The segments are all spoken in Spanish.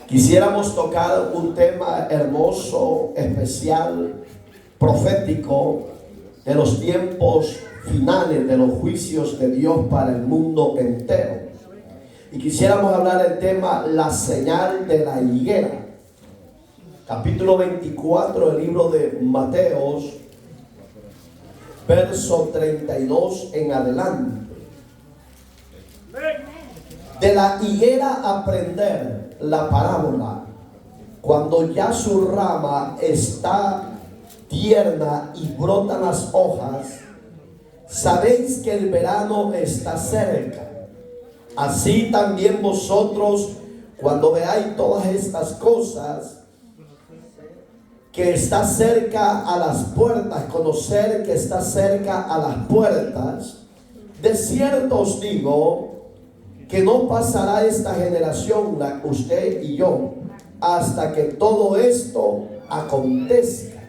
Quisiéramos tocar un tema hermoso, especial, profético de los tiempos finales, de los juicios de Dios para el mundo entero. Y quisiéramos hablar del tema la señal de la higuera. Capítulo 24 del libro de Mateos, verso 32 en adelante. De la higuera aprender la parábola. Cuando ya su rama está tierna y brotan las hojas, sabéis que el verano está cerca. Así también vosotros, cuando veáis todas estas cosas, que está cerca a las puertas, conocer que está cerca a las puertas, de cierto os digo que no pasará esta generación, usted y yo, hasta que todo esto acontezca.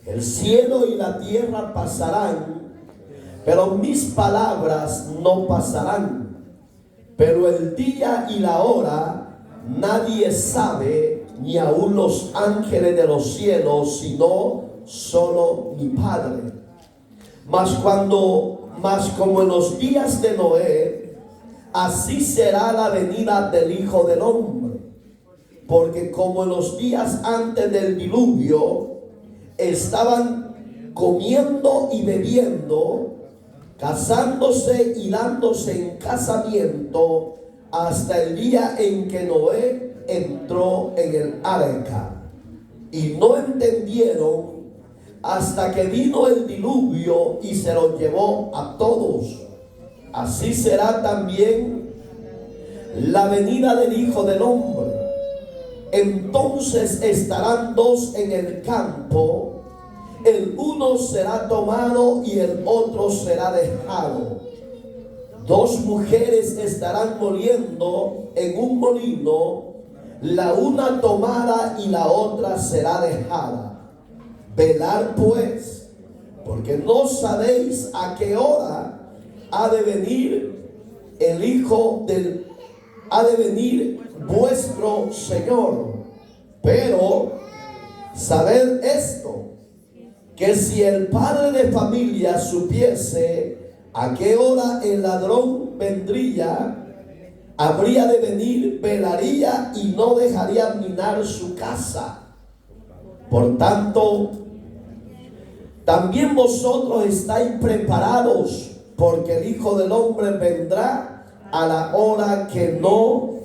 El cielo y la tierra pasarán, pero mis palabras no pasarán. Pero el día y la hora nadie sabe, ni aun los ángeles de los cielos, sino solo mi Padre. Mas como en los días de Noé, así será la venida del Hijo del Hombre. Porque como en los días antes del diluvio, estaban comiendo y bebiendo, casándose y dándose en casamiento, hasta el día en que Noé entró en el arca. Y no entendieron hasta que vino el diluvio y se los llevó a todos. Así será también la venida del Hijo del Hombre. Entonces estarán dos en el campo, el uno será tomado y el otro será dejado. Dos mujeres estarán moliendo en un molino, la una tomada y la otra será dejada. Velad pues, porque no sabéis a qué hora ha de venir vuestro Señor. Pero sabed esto, que si el padre de familia supiese a qué hora el ladrón vendría, habría de venir, velaría y no dejaría minar su casa. Por tanto, también vosotros estáis preparados, porque el Hijo del Hombre vendrá a la hora que no.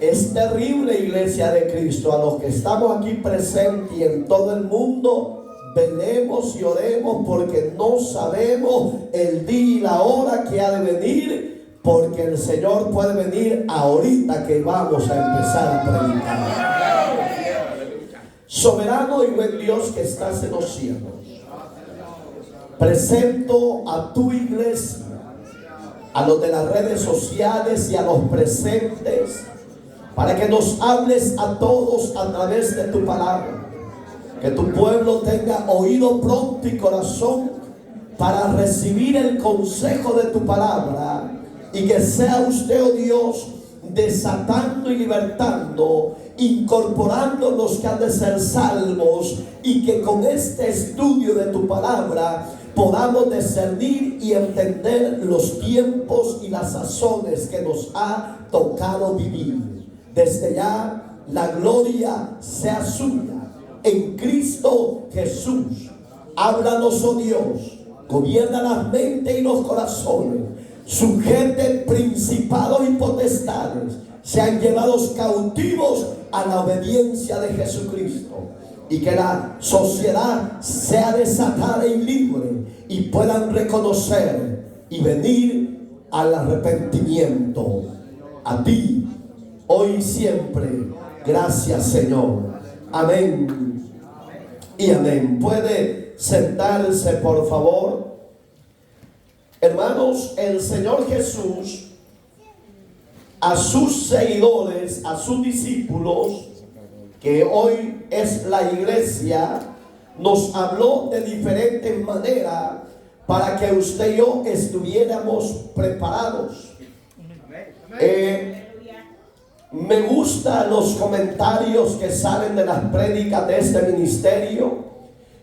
Es terrible, iglesia de Cristo. A los que estamos aquí presentes y en todo el mundo, velemos y oremos, porque no sabemos el día y la hora que ha de venir, porque el Señor puede venir ahorita que vamos a empezar a predicar. Soberano y buen Dios que estás en los cielos, presento a tu iglesia, a los de las redes sociales y a los presentes, para que nos hables a todos a través de tu palabra. Que tu pueblo tenga oído pronto y corazón para recibir el consejo de tu palabra, y que sea usted, oh Dios, desatando y libertando, incorporando los que han de ser salvos, y que con este estudio de tu palabra podamos discernir y entender los tiempos y las sazones que nos ha tocado vivir. Desde ya la gloria sea suya en Cristo Jesús. Háblanos, oh Dios, gobierna las mentes y los corazones, sujete principados y potestades, sean llevados cautivos a la obediencia de Jesucristo, y que la sociedad sea desatada y libre, y puedan reconocer y venir al arrepentimiento. A ti, hoy y siempre, gracias, Señor. Amén y amén. Puede sentarse, por favor. Hermanos, el Señor Jesús a sus seguidores, a sus discípulos, que hoy es la iglesia, nos habló de diferentes maneras para que usted y yo estuviéramos preparados. Me gustan los comentarios que salen de las prédicas de este ministerio.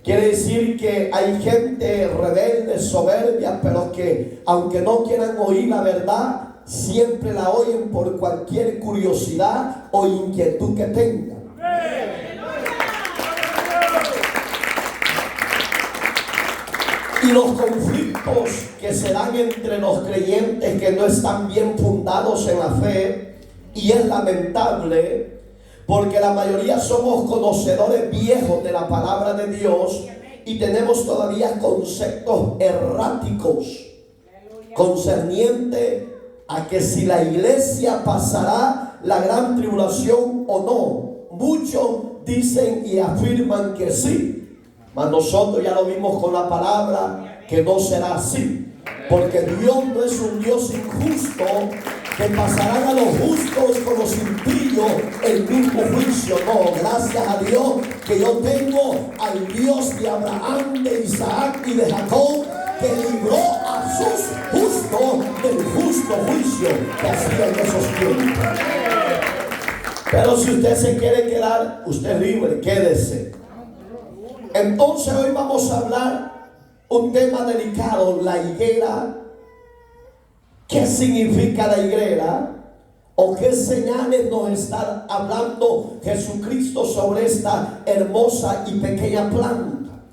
Quiere decir que hay gente rebelde, soberbia, pero que aunque no quieran oír la verdad, siempre la oyen por cualquier curiosidad o inquietud que tengan. Y los conflictos que se dan entre los creyentes que no están bien fundados en la fe, y es lamentable, porque la mayoría somos conocedores viejos de la palabra de Dios y tenemos todavía conceptos erráticos concerniente a que si la iglesia pasará la gran tribulación o no. Muchos dicen y afirman que sí, mas nosotros ya lo vimos con la palabra que no será así, porque Dios no es un Dios injusto que pasarán a los justos con los impíos el mismo juicio. No, gracias a Dios que yo tengo al Dios de Abraham, de Isaac y de Jacob, que libró a sus justos del justo juicio que hacía en esos tiempos. Pero si usted se quiere quedar, usted es libre, quédese. Entonces hoy vamos a hablar un tema delicado, la higuera. ¿Qué significa la higuera? ¿O qué señales nos está hablando Jesucristo sobre esta hermosa y pequeña planta?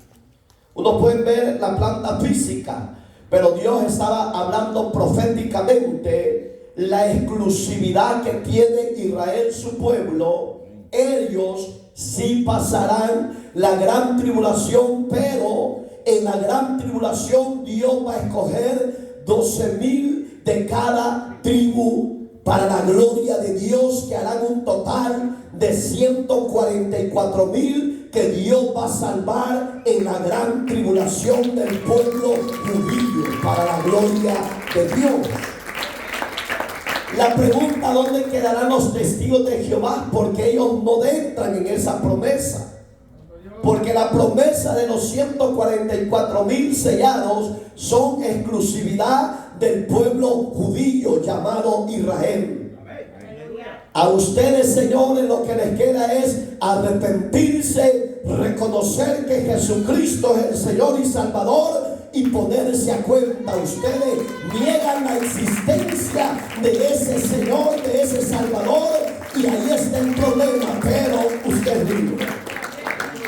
Uno puede ver la planta física, pero Dios estaba hablando proféticamente la exclusividad que tiene Israel, su pueblo. Ellos sí pasarán la gran tribulación, pero en la gran tribulación Dios va a escoger 12,000 de cada tribu para la gloria de Dios, que harán un total de 144,000 que Dios va a salvar en la gran tribulación del pueblo judío para la gloria de Dios. La pregunta: ¿dónde quedarán los testigos de Jehová? Porque ellos no entran en esa promesa. Porque la promesa de los 144,000 sellados son exclusividad del pueblo judío llamado Israel. A ustedes, señores, lo que les queda es arrepentirse, reconocer que Jesucristo es el Señor y Salvador y ponerse a cuenta. Ustedes niegan la existencia de ese Señor, de ese Salvador, y ahí está el problema, pero usted es libre.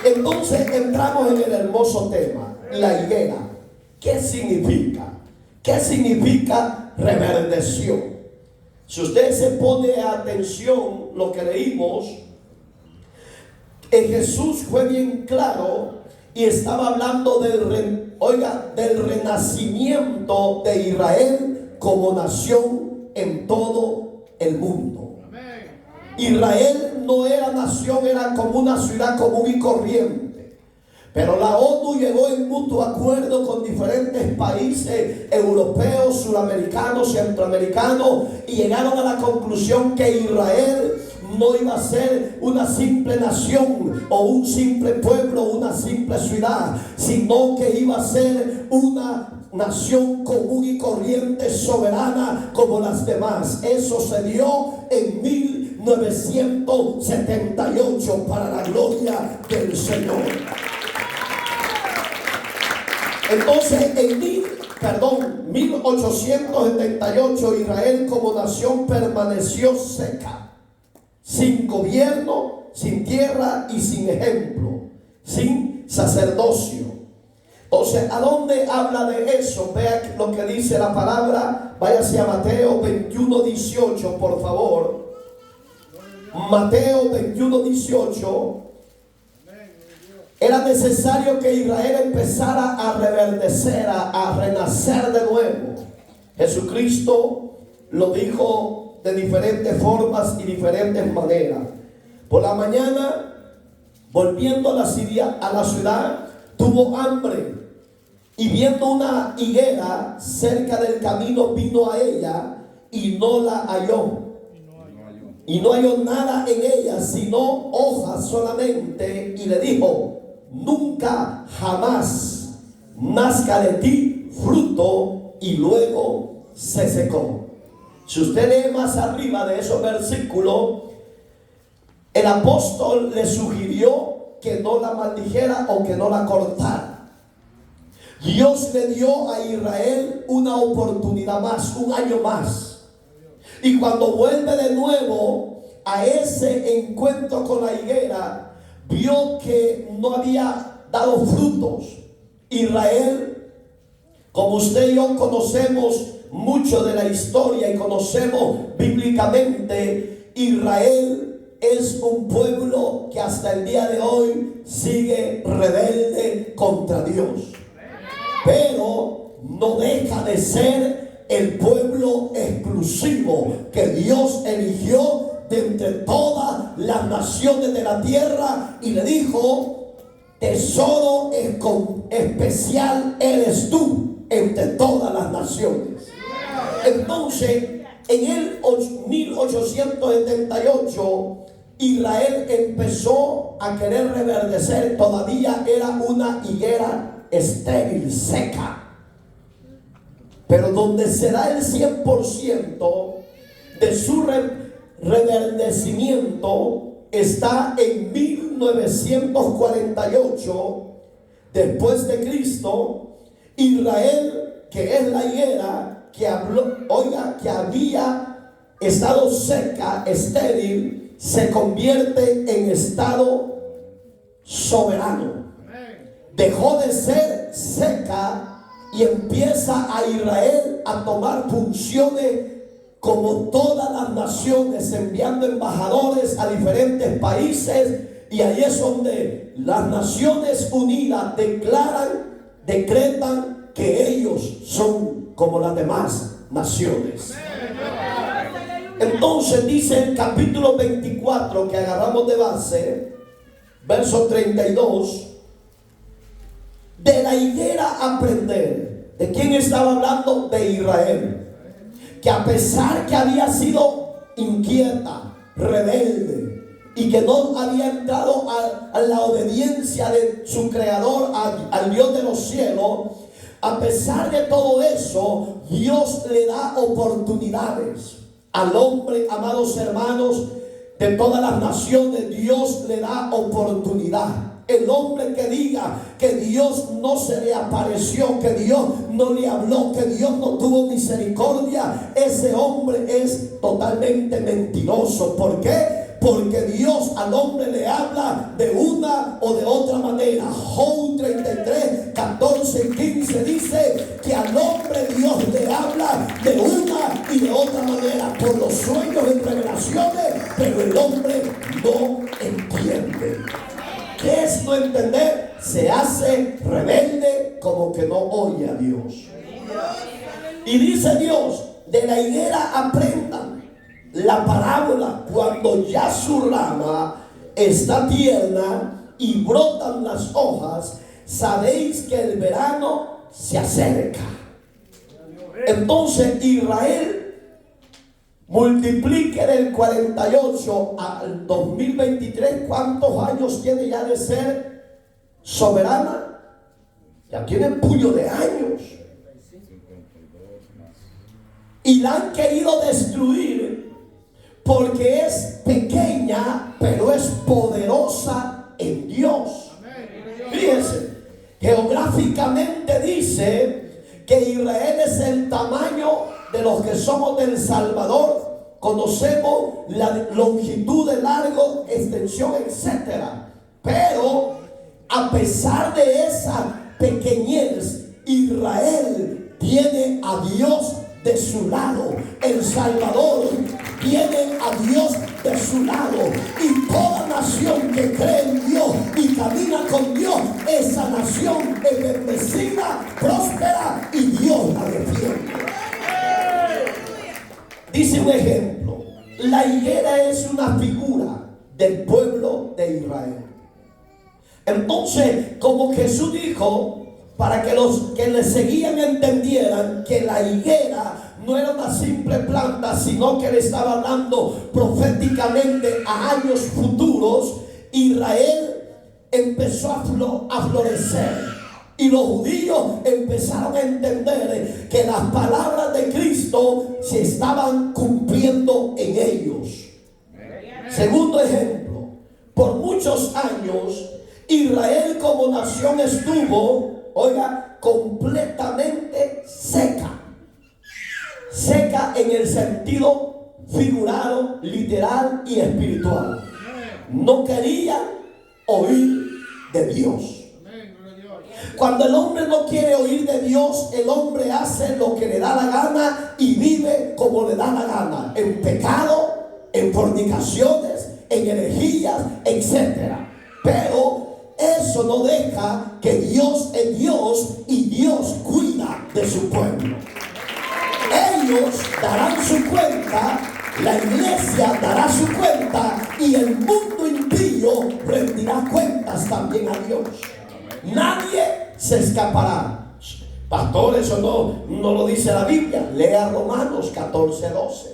Entonces entramos en el hermoso tema, la higuera. ¿Qué significa? ¿Qué significa reverdeció? Si usted se pone atención lo que leímos, Jesús fue bien claro y estaba hablando del renacimiento de Israel como nación en todo el mundo. Israel no era nación, era como una ciudad común y corriente. Pero la ONU llegó en mutuo acuerdo con diferentes países europeos, sudamericanos, centroamericanos, y llegaron a la conclusión que Israel no iba a ser una simple nación o un simple pueblo, una simple ciudad, sino que iba a ser una nación común y corriente, soberana como las demás. Eso se dio en 1978 para la gloria del Señor. Entonces en 1878 Israel como nación permaneció seca, sin gobierno, sin tierra y sin ejemplo, sin sacerdocio. Entonces, ¿a dónde habla de eso? Vea lo que dice la palabra. Váyase a Mateo 21:18, por favor. Mateo 21:18. Era necesario que Israel empezara a reverdecer, a renacer de nuevo. Jesucristo lo dijo de diferentes formas y diferentes maneras. Por la mañana, volviendo a la ciudad, tuvo hambre, y viendo una higuera cerca del camino, vino a ella y no la halló. Y no halló nada en ella, sino hojas solamente, y le dijo: nunca jamás nazca de ti fruto. Y luego se secó. Si usted lee más arriba de esos versículos, el apóstol le sugirió que no la maldijera o que no la cortara. Dios le dio a Israel una oportunidad más, un año más. Y cuando vuelve de nuevo a ese encuentro con la higuera, vio que no había dado frutos. Israel, como usted y yo conocemos mucho de la historia y conocemos bíblicamente, Israel es un pueblo que hasta el día de hoy sigue rebelde contra Dios, pero no deja de ser el pueblo exclusivo que Dios eligió de entre todas las naciones de la tierra, y le dijo: tesoro especial eres tú entre todas las naciones. Entonces, en el 1878, Israel empezó a querer reverdecer. Todavía era una higuera estéril, seca. Pero donde se da el 100% de su reverdecimiento está en 1948 después de Cristo. Israel, que es la higuera que había estado seca, estéril, se convierte en estado soberano. Dejó de ser seca y empieza a Israel a tomar funciones como todas las naciones, enviando embajadores a diferentes países, y ahí es donde las Naciones Unidas decretan que ellos son como las demás naciones. Entonces dice el capítulo 24 que agarramos de base, verso 32, de la higuera aprender. ¿De quién estaba hablando? De Israel, que a pesar que había sido inquieta, rebelde, y que no había entrado a la obediencia de su creador, al Dios de los cielos, a pesar de todo eso, Dios le da oportunidades al hombre, amados hermanos, de todas las naciones. Dios le da oportunidad. El hombre que diga que Dios no se le apareció, que Dios no le habló, que Dios no tuvo misericordia, ese hombre es totalmente mentiroso. ¿Por qué? Porque Dios al hombre le habla de una o de otra manera. Job 33, 14 y 15 dice que al hombre Dios le habla de una y de otra manera, por los sueños y revelaciones, pero el hombre no entiende. ¿Qué es no entender? Se hace rebelde, como que no oye a Dios. Y dice Dios: de la higuera aprendan la parábola, cuando ya su rama está tierna y brotan las hojas, sabéis que el verano se acerca. Entonces Israel, multiplique del 48 al 2023, ¿cuántos años tiene ya de ser soberana? Ya tiene puño de años. Y la han querido destruir porque es pequeña, pero es poderosa en Dios. Fíjense, geográficamente dice que Israel es el tamaño de los que somos del Salvador. Conocemos la longitud, de largo, extensión, etcétera. Pero a pesar de esa pequeñez, Israel tiene a Dios de su lado. El Salvador tiene a Dios de su lado, y toda nación que cree en Dios y camina con Dios, esa nación es bendecida, próspera, y Dios la defiende. Dice un ejemplo: la higuera es una figura del pueblo de Israel. Entonces, como Jesús dijo, para que los que le seguían entendieran que la higuera no era una simple planta, sino que le estaba hablando proféticamente a años futuros, Israel empezó a florecer. Y los judíos empezaron a entender que las palabras de Cristo se estaban cumpliendo en ellos. Segundo ejemplo, por muchos años Israel como nación estuvo, oiga, completamente seca. Seca en el sentido figurado, literal y espiritual. No querían oír de Dios. Cuando el hombre no quiere oír de Dios, el hombre hace lo que le da la gana y vive como le da la gana, en pecado, en fornicaciones, en herejías, etc. Pero eso no deja que Dios es Dios y Dios cuida de su pueblo. Ellos darán su cuenta, la iglesia dará su cuenta y el mundo impío rendirá cuentas también a Dios. Nadie se escapará. Pastor, eso no lo dice la Biblia. Lea Romanos 14:12.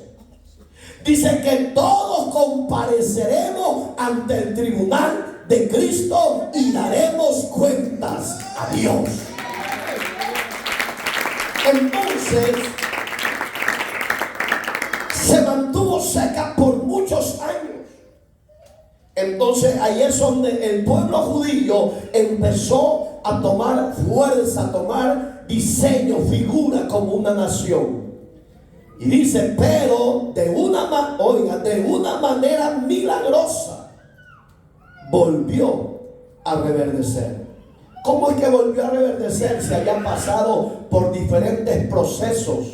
Dice que todos compareceremos ante el tribunal de Cristo y daremos cuentas a Dios. Entonces, se mantuvo seca por muchos años. Entonces ahí es donde el pueblo judío empezó a tomar fuerza, a tomar diseño, figura como una nación. Y dice, pero de una manera milagrosa volvió a reverdecer. ¿Cómo es que volvió a reverdecer? Se habían pasado por diferentes procesos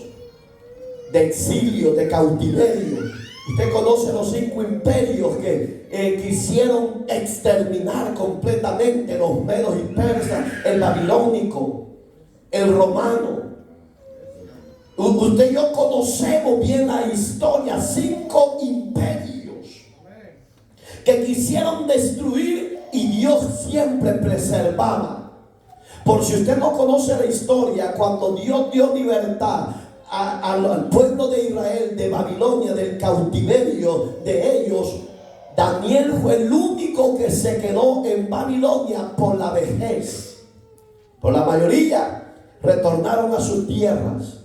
de exilio, de cautiverio. Usted conoce los 5 imperios que quisieron exterminar completamente: los medos y persas, el babilónico, el romano. Usted y yo conocemos bien la historia. 5 imperios que quisieron destruir y Dios siempre preservaba. Por si usted no conoce la historia, cuando Dios dio libertad al pueblo de Israel de Babilonia, del cautiverio de ellos, Daniel fue el único que se quedó en Babilonia por la vejez. Por la mayoría retornaron a sus tierras.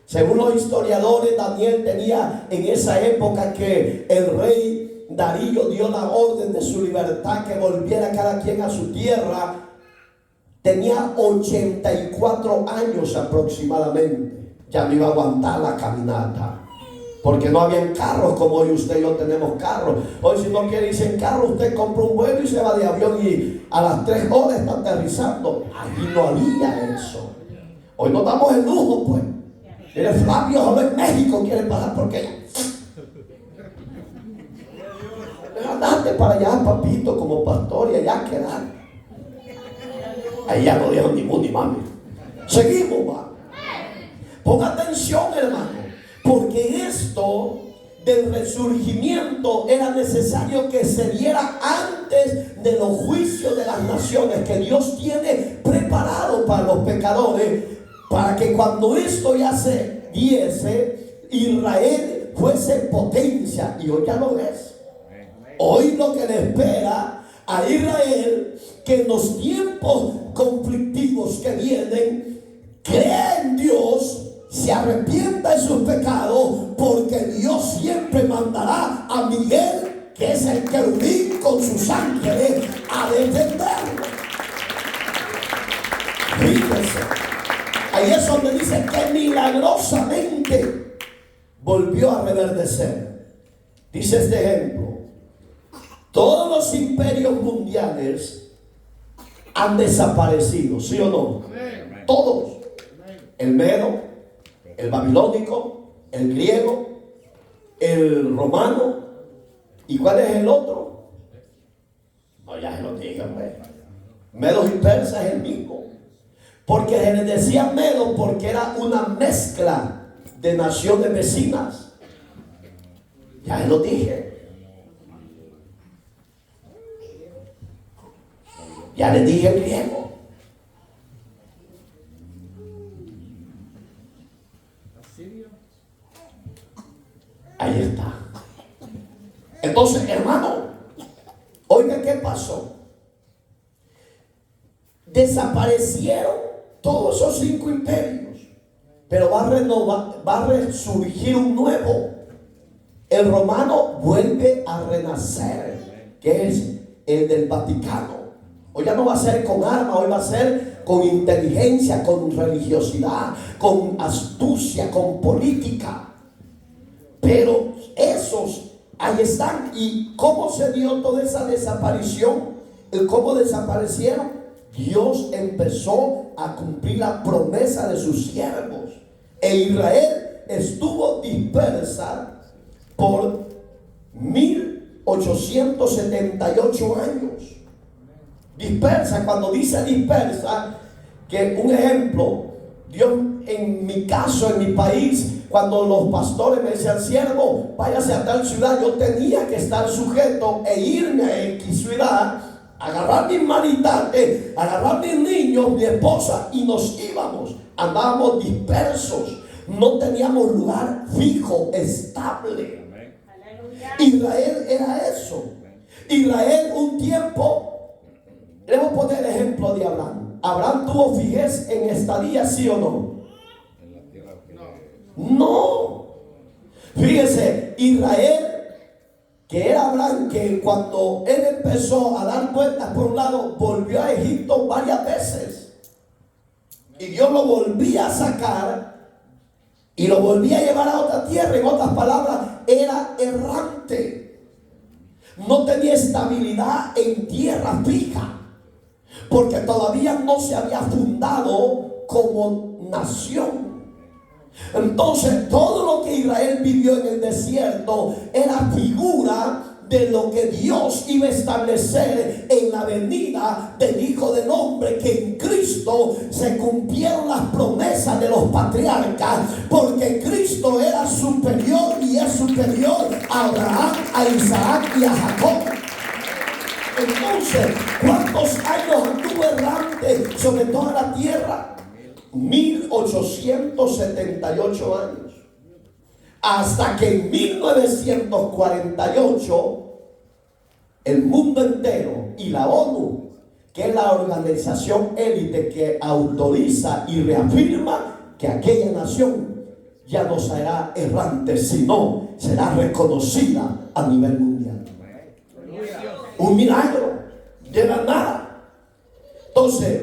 Según los historiadores, Daniel tenía en esa época que el rey Darío dio la orden de su libertad, que volviera cada quien a su tierra. Tenía 84 años aproximadamente. Ya no iba a aguantar la caminata, porque no habían carros como hoy usted y yo tenemos carros. Hoy, si no quiere irse en carro, usted compra un vuelo y se va de avión y a las 3 horas está aterrizando. Allí no había eso. Hoy no damos el lujo, pues. Mire, Flavio solo en México quiere pasar porque allá. Andate para allá, papito, como pastor, y allá quedar. Ahí ya no dieron ni mu ni mami. Seguimos, va. Ponga atención, hermano, porque esto del resurgimiento era necesario que se diera antes de los juicios de las naciones que Dios tiene preparado para los pecadores, para que cuando esto ya se diese, Israel fuese potencia. Y hoy ya lo es. Hoy lo que le espera a Israel, que en los tiempos conflictivos que vienen, crea en Dios, se arrepienta de sus pecados, porque Dios siempre mandará a Miguel, que es el querubín con sus ángeles, a defenderlo. Fíjese, ahí es donde dice que milagrosamente volvió a reverdecer. Dice este ejemplo: todos los imperios mundiales han desaparecido, ¿sí o no? Todos. El medo, el babilónico, el griego, el romano. ¿Y cuál es el otro? No, ya se lo digan, pues. Medos y persas es el mismo. Porque se les decía medo porque era una mezcla de naciones vecinas. Ya se lo dije. Ya les dije el griego. Ahí está. Entonces, hermano, oiga qué pasó. desaparecieron todos esos 5 imperios, pero va a resurgir un nuevo. El romano vuelve a renacer, que es el del Vaticano. Hoy ya no va a ser con armas, hoy va a ser con inteligencia, con religiosidad, con astucia, con política. Pero esos ahí están. ¿Y cómo se dio toda esa desaparición? ¿Cómo desaparecieron? Dios empezó a cumplir la promesa de sus siervos. E Israel estuvo dispersa por 1878 años. Dispersa, cuando dice dispersa, que un ejemplo, Dios en mi caso, en mi país, cuando los pastores me decían, siervo, váyase a tal ciudad, yo tenía que estar sujeto e irme a X ciudad, agarrar mis maritantes, agarrar mis niños, mi esposa, y nos íbamos. Andábamos dispersos, no teníamos lugar fijo, estable. Israel era eso. Israel un tiempo, debemos poner el ejemplo de Abraham. Abraham tuvo fijez en estadía, ¿sí o no? No. Fíjese, Israel, que era Abraham, que cuando él empezó a dar cuentas por un lado, volvió a Egipto varias veces. Y Dios lo volvía a sacar y lo volvía a llevar a otra tierra. En otras palabras, era errante. No tenía estabilidad en tierra fija, porque todavía no se había fundado como nación. Entonces todo lo que Israel vivió en el desierto era figura de lo que Dios iba a establecer en la venida del Hijo del Hombre, que en Cristo se cumplieron las promesas de los patriarcas, porque Cristo era superior y es superior a Abraham, a Isaac y a Jacob. Entonces, ¿cuántos años anduvo errante sobre toda la tierra? 1878 años. Hasta que en 1948 el mundo entero y la ONU, que es la organización élite que autoriza y reafirma que aquella nación ya no será errante, sino será reconocida a nivel mundial. Un milagro de la nada. Entonces,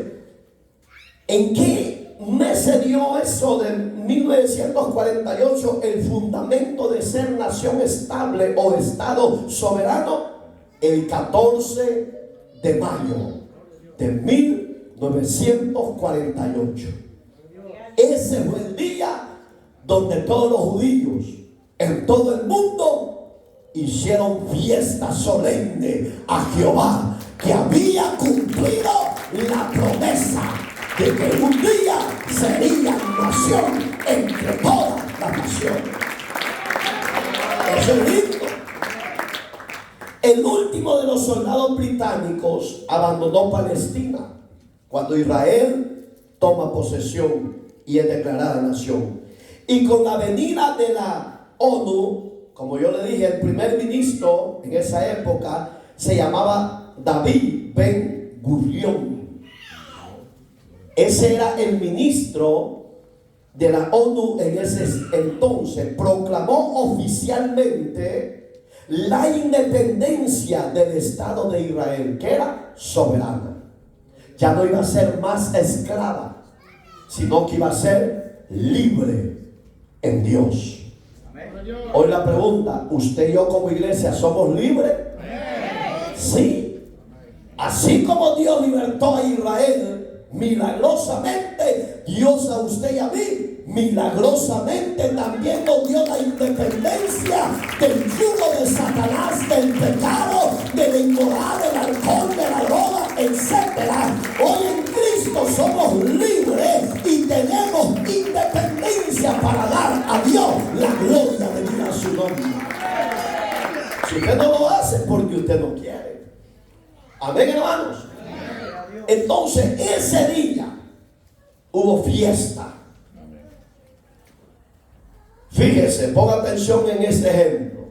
¿en qué mes se dio eso de 1948, el fundamento de ser nación estable o estado soberano? El 14 de mayo de 1948. Ese fue el día donde todos los judíos en todo el mundo hicieron fiesta solemne a Jehová, que había cumplido la promesa de que un día sería nación entre todas las naciones. Eso es lindo. El último de los soldados británicos abandonó Palestina cuando Israel toma posesión y es declarada nación. Y con la venida de la ONU, como yo le dije, el primer ministro en esa época se llamaba David Ben Gurión. Ese era el ministro de la ONU en ese entonces. Proclamó oficialmente la independencia del Estado de Israel, que era soberana. Ya no iba a ser más esclava, sino que iba a ser libre en Dios. Hoy la pregunta, ¿usted y yo como iglesia somos libres? Sí. Así como Dios libertó a Israel milagrosamente, Dios a usted y a mí milagrosamente también nos dio la independencia del yugo de Satanás, del pecado, de la inmoralidad, del alcohol, de la droga, etc. Hoy en Cristo somos libres y tenemos independencia para dar a Dios la gloria de venir a su nombre. Si usted no lo hace, porque usted no quiere. Amén, hermanos. Entonces ese día hubo fiesta. Fíjese, ponga atención en este ejemplo.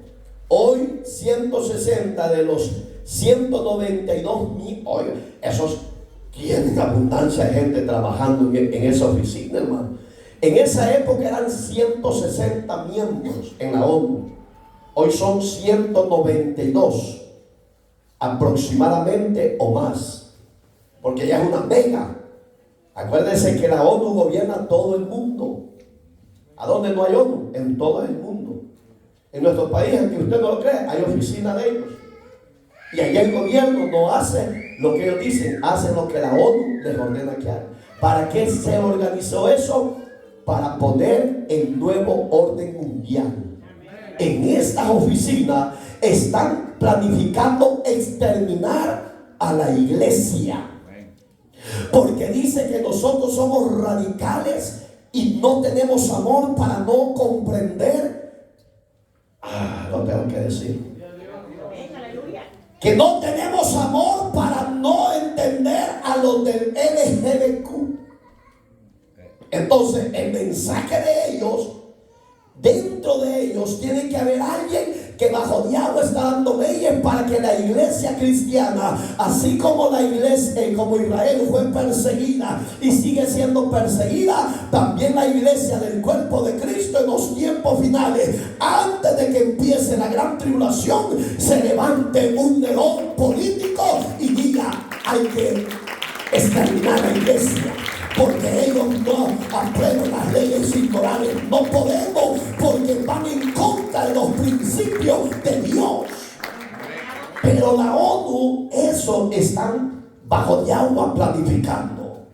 Hoy 160 de los 192 mil, oye, esos Tienen abundancia de gente trabajando en esa oficina, hermano. En esa época eran 160 miembros en la ONU. Hoy son 192 aproximadamente o más, porque ya es una mega. Acuérdense que la ONU gobierna todo el mundo. ¿A dónde no hay ONU? En todo el mundo. En nuestro país, aunque usted no lo cree, hay oficina de ellos. Y allá el gobierno no hace lo que ellos dicen, hace lo que la ONU les ordena que hagan. ¿Para qué se organizó eso? Para poner el nuevo orden mundial. En estas oficinas están planificando exterminar a la iglesia. Porque dice que nosotros somos radicales y no tenemos amor para no comprender. Lo tengo que decir. Que no tenemos amor para no entender a los del LGBTQ. Entonces, el mensaje de ellos, dentro de ellos, tiene que haber alguien que bajo diablo está dando leyes para que la iglesia cristiana, así como la iglesia, como Israel fue perseguida y sigue siendo perseguida, también la iglesia del cuerpo de Cristo en los tiempos finales, antes de que empiece la gran tribulación, se levante un león político y diga: hay que exterminar a la iglesia, porque ellos no aprueban las leyes inmorales. No podemos, porque van en contra de los principios de Dios. Pero la ONU, eso están bajo de agua planificando.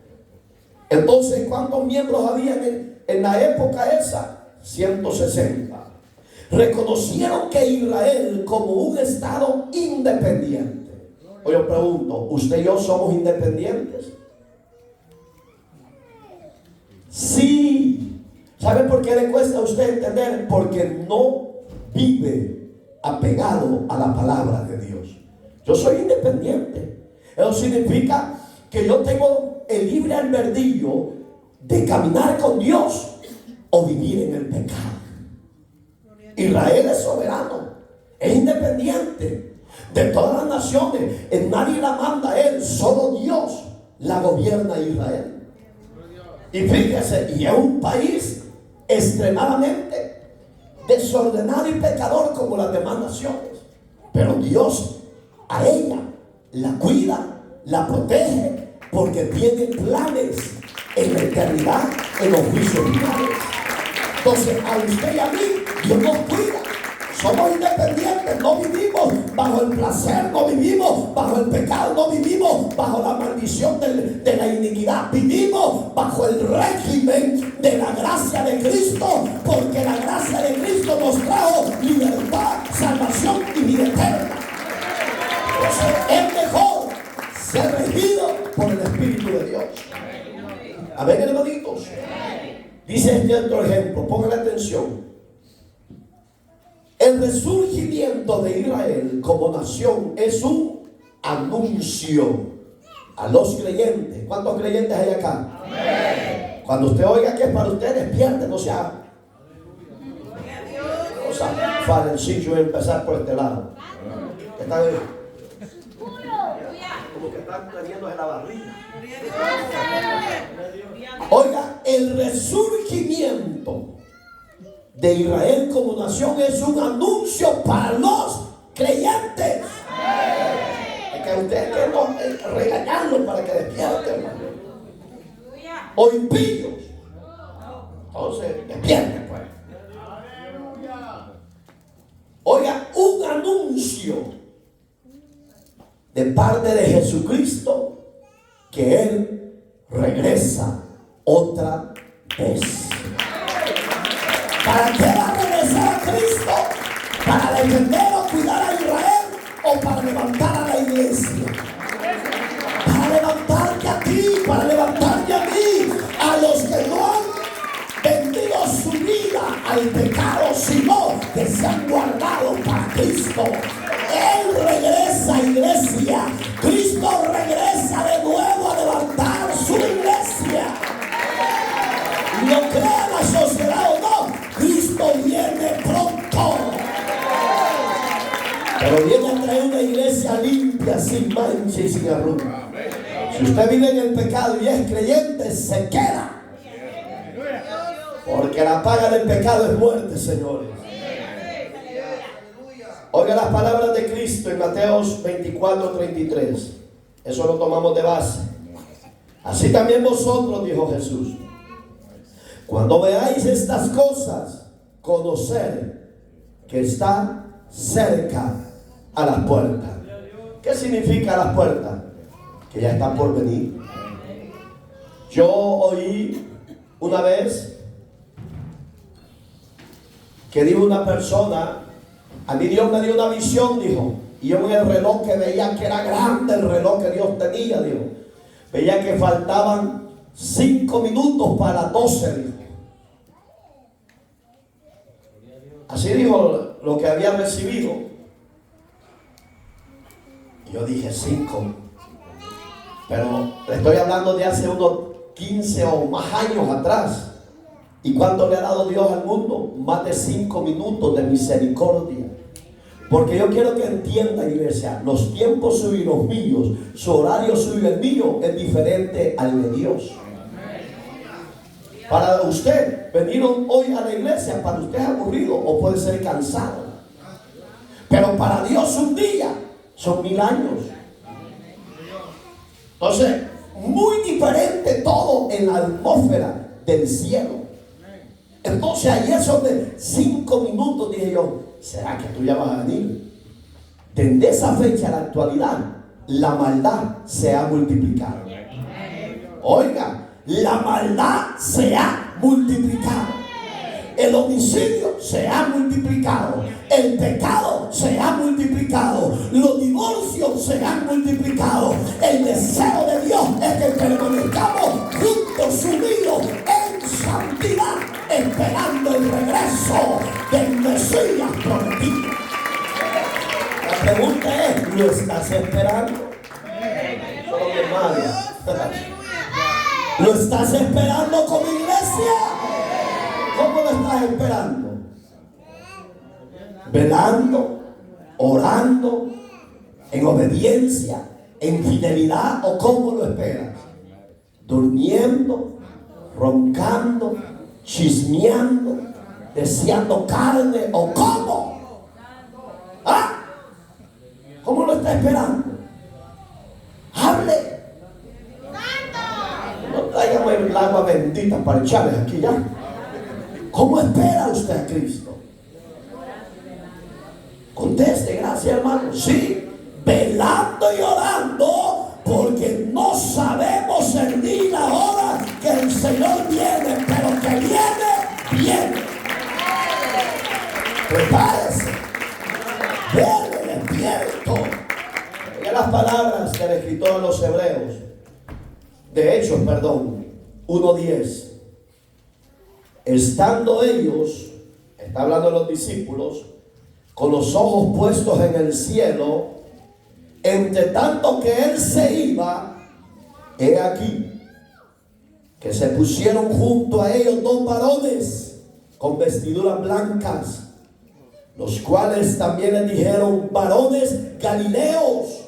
Entonces, ¿cuántos miembros habían en la época esa? 160. Reconocieron que Israel como un estado independiente. Hoy yo pregunto, ¿usted y yo somos independientes? Sí. ¿Sabe por qué le cuesta a usted entender? Porque no vive apegado a la palabra de Dios. Yo soy independiente. Eso significa que yo tengo el libre albedrío de caminar con Dios o vivir en el pecado. Israel es soberano, es independiente de todas las naciones. Nadie la manda a él, solo Dios la gobierna a Israel. Y fíjese, y es un país extremadamente desordenado y pecador como las demás naciones. Pero Dios a ella la cuida, la protege, porque tiene planes en la eternidad, en los juicios finales. Entonces, a usted y a mí, Dios nos cuida. Somos independientes, no vivimos bajo el placer, no vivimos bajo el pecado, no vivimos bajo la maldición de la iniquidad. Vivimos bajo el régimen de la gracia de Cristo, porque la gracia de Cristo nos trajo libertad, salvación y vida eterna. Entonces, es mejor ser regido por el Espíritu de Dios. Amén, hermanitos. Dice este otro ejemplo, pongan atención. El resurgimiento de Israel como nación es un anuncio a los creyentes. ¿Cuántos creyentes hay acá? Amén. Cuando usted oiga que es para usted, despierte, no se haga. O sea, Farencillo voy a empezar por este lado. ¿Están ahí? Como que están teniéndose la barriga. Oiga, el resurgimiento de Israel como nación es un anuncio para los creyentes. Es que usted hay que regañarlo para que despierten, o impíos. Entonces, despierten, pues. Oiga, un anuncio de parte de Jesucristo que Él regresa otra vez. ¿Para qué va a regresar a Cristo? ¿Para defender o cuidar a Israel o para levantar a la iglesia? Para levantarte a ti, para levantarte a mí, a los que no han vendido su vida al pecado, sino que se han guardado para Cristo. Él regresa, iglesia. Cristo regresa de nuevo a levantar su iglesia. Lo crea la sociedad o no, Cristo viene pronto. Pero viene a traer una iglesia limpia, sin mancha y sin arruga. Si usted vive en el pecado y es creyente, se queda. Porque la paga del pecado es muerte, señores. Oiga las palabras de Cristo en Mateos 24:33. Eso lo tomamos de base. Así también vosotros, dijo Jesús, cuando veáis estas cosas, conocer que está cerca a las puertas. ¿Qué significa las puertas? Que ya están por venir. Yo oí una vez que dijo una persona, a mí Dios me dio una visión, dijo, y yo en el reloj que veía que era grande el reloj que Dios tenía, dijo, veía que faltaban 5 minutos para las 12, dijo. Así dijo lo que había recibido. Yo dije 5, pero le estoy hablando de hace unos 15 o más años atrás. ¿Y cuánto le ha dado Dios al mundo? Más de 5 minutos de misericordia. Porque yo quiero que entienda, iglesia, los tiempos suyos y los míos, su horario suyo y el mío es diferente al de Dios. Para usted, venir hoy a la iglesia, para usted es aburrido o puede ser cansado. Pero para Dios un día son 1000 años. Entonces, muy diferente todo en la atmósfera del cielo. Entonces ahí es donde 5 minutos dije yo, ¿será que tú ya vas a venir? Desde esa fecha a la actualidad, la maldad se ha multiplicado. Oiga, la maldad se ha multiplicado. El homicidio se ha multiplicado. El pecado se ha multiplicado. Los divorcios se han multiplicado. El deseo de Dios es que permanezcamos juntos, unidos en santidad, esperando el regreso del Mesías prometido. La pregunta es, ¿lo estás esperando? Solo mi hermano. ¿Lo estás esperando como iglesia? ¿Cómo lo estás esperando? ¿Velando? ¿Orando? ¿En obediencia? ¿En fidelidad? ¿O cómo lo esperas? ¿Durmiendo? ¿Roncando? ¿Chismeando? ¿Deseando carne? ¿O cómo? ¿Ah? ¿Cómo lo está esperando? Hable. No tráigame el agua bendita para echarles aquí ya. ¿Cómo espera usted a Cristo? Conteste, gracias hermano. Sí, velando y orando, porque no sabemos el día y la hora que el Señor viene, pero que viene, viene. Prepárese, viene despierto. Oiga las palabras del escritor a los Hebreos, de Hechos, 1:10. Estando ellos, está hablando de los discípulos, con los ojos puestos en el cielo, entre tanto que él se iba, he aquí que se pusieron junto a ellos 2 varones con vestiduras blancas, los cuales también les dijeron: varones galileos,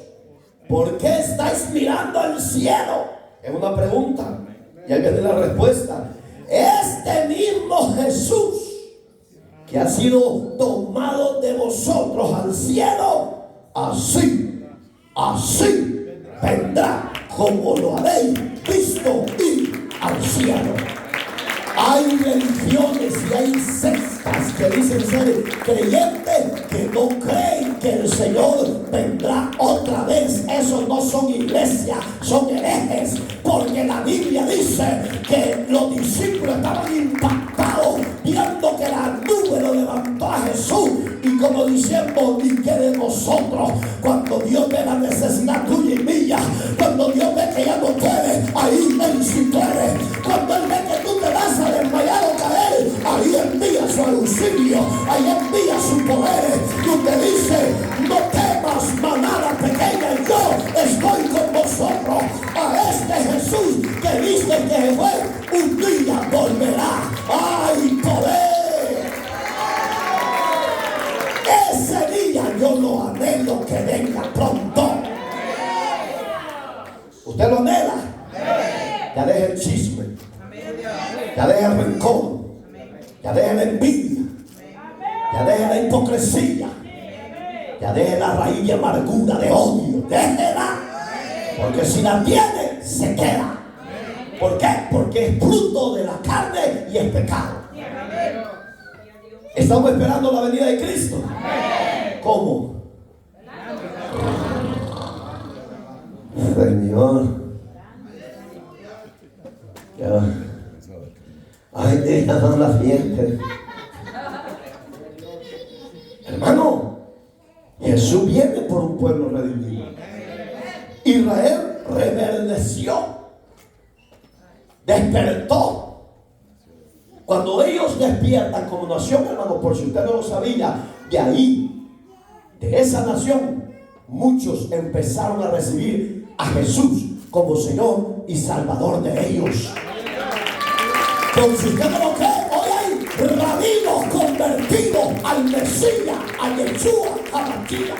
¿por qué estáis mirando al cielo? Es una pregunta, y ahí viene la respuesta. Este mismo Jesús que ha sido tomado de vosotros al cielo, así vendrá como lo habéis visto ir al cielo. Hay religiones y hay sectas que dicen ser creyentes que no creen que el Señor vendrá otra vez. Esos no son iglesias, son herejes, porque la Biblia dice que los discípulos estaban impactados viendo que la nube lo levantó a Jesús, y como diciendo: ¿y qué de nosotros? Cuando Dios ve la necesidad tuya y mía, cuando Dios ve que ya no puedes, ahí Él sí puede. Cuando Él ve que tú te vas a desmayar o caer, ahí envía su auxilio, ahí envía su poder. Tú te dices: no temas, manada pequeña, yo estoy con vosotros. A este Jesús que viste que fue, un día volverá. ¡Hay poder! Ese día yo lo anhelo que venga pronto. ¿Usted lo anhela? deje la hipocresía, ya deje la raíz de amargura, de odio, déjela, porque si la tiene, se queda. ¿Por qué? Porque es fruto de la carne y es pecado. Estamos esperando la venida de Cristo. ¿Cómo? Señor, ya. Ay, ya son las fiestas. Hermano, Jesús viene por un pueblo redimido. Israel reverdeció, despertó. Cuando ellos despiertan como nación, hermano, por si usted no lo sabía, de ahí, de esa nación, muchos empezaron a recibir a Jesús como Señor y Salvador de ellos. Pero si usted no lo cree, hoy hay rabinos convertidos al Mesías, a Yeshua, a Mashiach,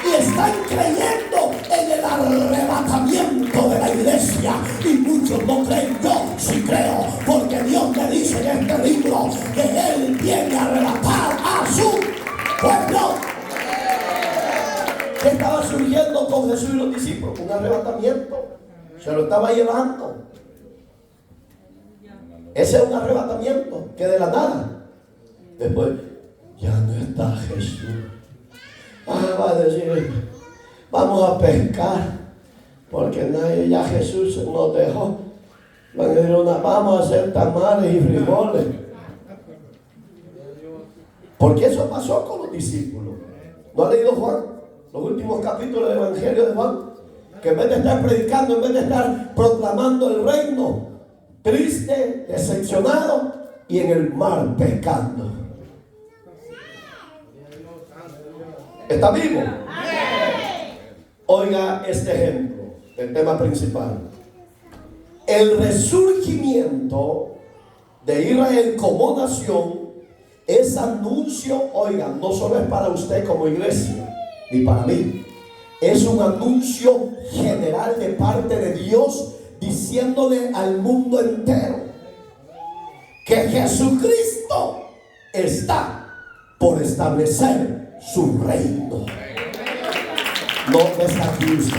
y están creyendo en el arrebatamiento de la iglesia, y muchos no creen. Yo sí creo, porque Dios me dice en este libro que Él viene a arrebatar a su pueblo. ¿Qué estaba surgiendo con Jesús y los discípulos? Un arrebatamiento. Se lo estaba llevando. Ese es un arrebatamiento que de la nada, después, ya no está Jesús. Va a decir, vamos a pescar, porque ya Jesús nos dejó. Van a decir, vamos a hacer tamales y frijoles. Porque eso pasó con los discípulos. ¿No ha leído Juan? Los últimos capítulos del Evangelio de Juan. Que en vez de estar predicando, en vez de estar proclamando el reino, triste, decepcionado y en el mar pescando. ¿Está vivo? Oiga este ejemplo, el tema principal. El resurgimiento de Israel como nación es anuncio, oiga, no solo es para usted como iglesia, ni para mí. Es un anuncio general de parte de Dios, diciéndole al mundo entero que Jesucristo está por establecer su reino. No está aquí usted.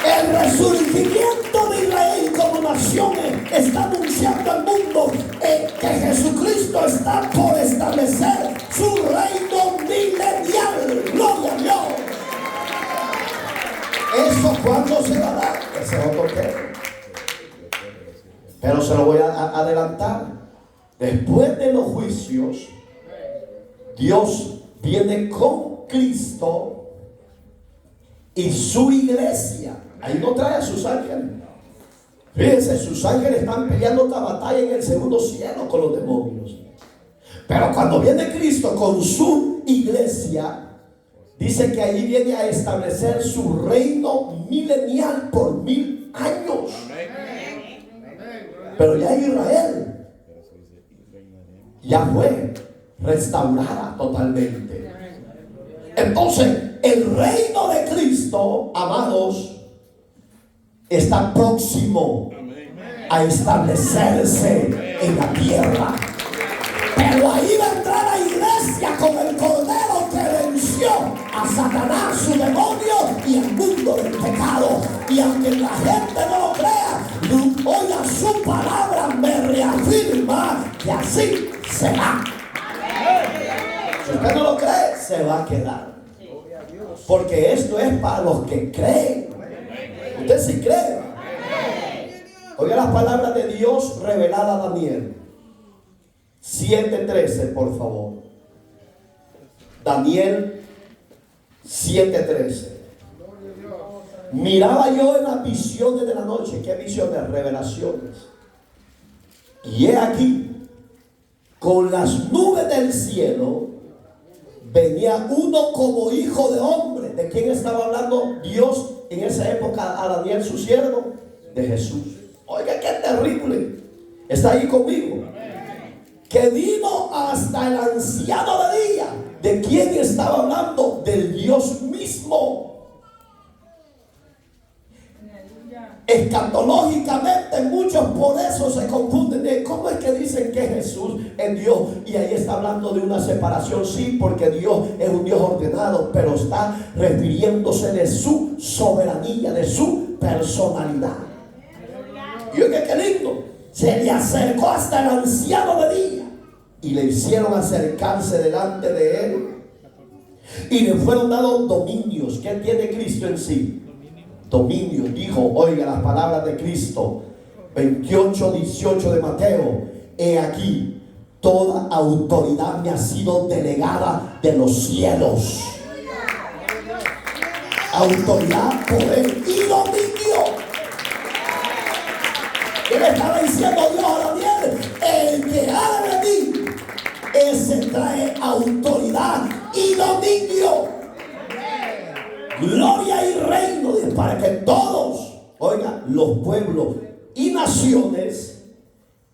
El resurgimiento de Israel como nación está anunciando al mundo que Jesucristo está por establecer su reino milenial. Gloria a Dios. ¿Eso cuándo se va a dar? Ese es otro tema. Pero se lo voy a adelantar. Después de los juicios, Dios viene con Cristo y su iglesia. Ahí no trae a sus ángeles. Fíjense, sus ángeles están peleando otra batalla en el segundo cielo con los demonios. Pero cuando viene Cristo con su iglesia, dice que ahí viene a establecer su reino milenial por 1000 años. Pero ya Israel ya fue restaurada totalmente. Entonces, el reino de Cristo, amados, está próximo a establecerse en la tierra. Pero ahí va a entrar la iglesia con el Cordero que venció a Satanás, su demonio y el mundo del pecado. Y aunque la gente no lo crea, oiga, su palabra me reafirma que así será. Si usted no lo cree, se va a quedar. Porque esto es para los que creen. Usted sí cree. Oiga las palabras de Dios revelada a Daniel 7:13, por favor. Daniel 7:13. Miraba yo en las visiones de la noche. ¿Qué visiones? Revelaciones. Y he aquí, con las nubes del cielo, venía uno como hijo de hombre. ¿De quién estaba hablando Dios en esa época a Daniel, su siervo? De Jesús. Oiga, qué terrible. Está ahí conmigo. Que vino hasta el anciano de día. ¿De quién estaba hablando? Del Dios mismo. Escatológicamente muchos por eso se confunden. ¿cómo es que dicen que Jesús es Dios? Y ahí está hablando de una separación, sí, porque Dios es un Dios ordenado, pero está refiriéndose de su soberanía, de su personalidad. Y oiga qué lindo, se le acercó hasta el anciano de día y le hicieron acercarse delante de él y le fueron dados dominios. ¿Qué tiene Cristo en sí? Dominio. Dijo, oiga las palabras de Cristo, 28:18 de Mateo: he aquí, toda autoridad me ha sido delegada de los cielos. Autoridad, poder y dominio. ¿Qué le estaba diciendo Dios a Daniel? El que ha de venir, ese trae autoridad y dominio, gloria y reino, para que todos, oiga, los pueblos y naciones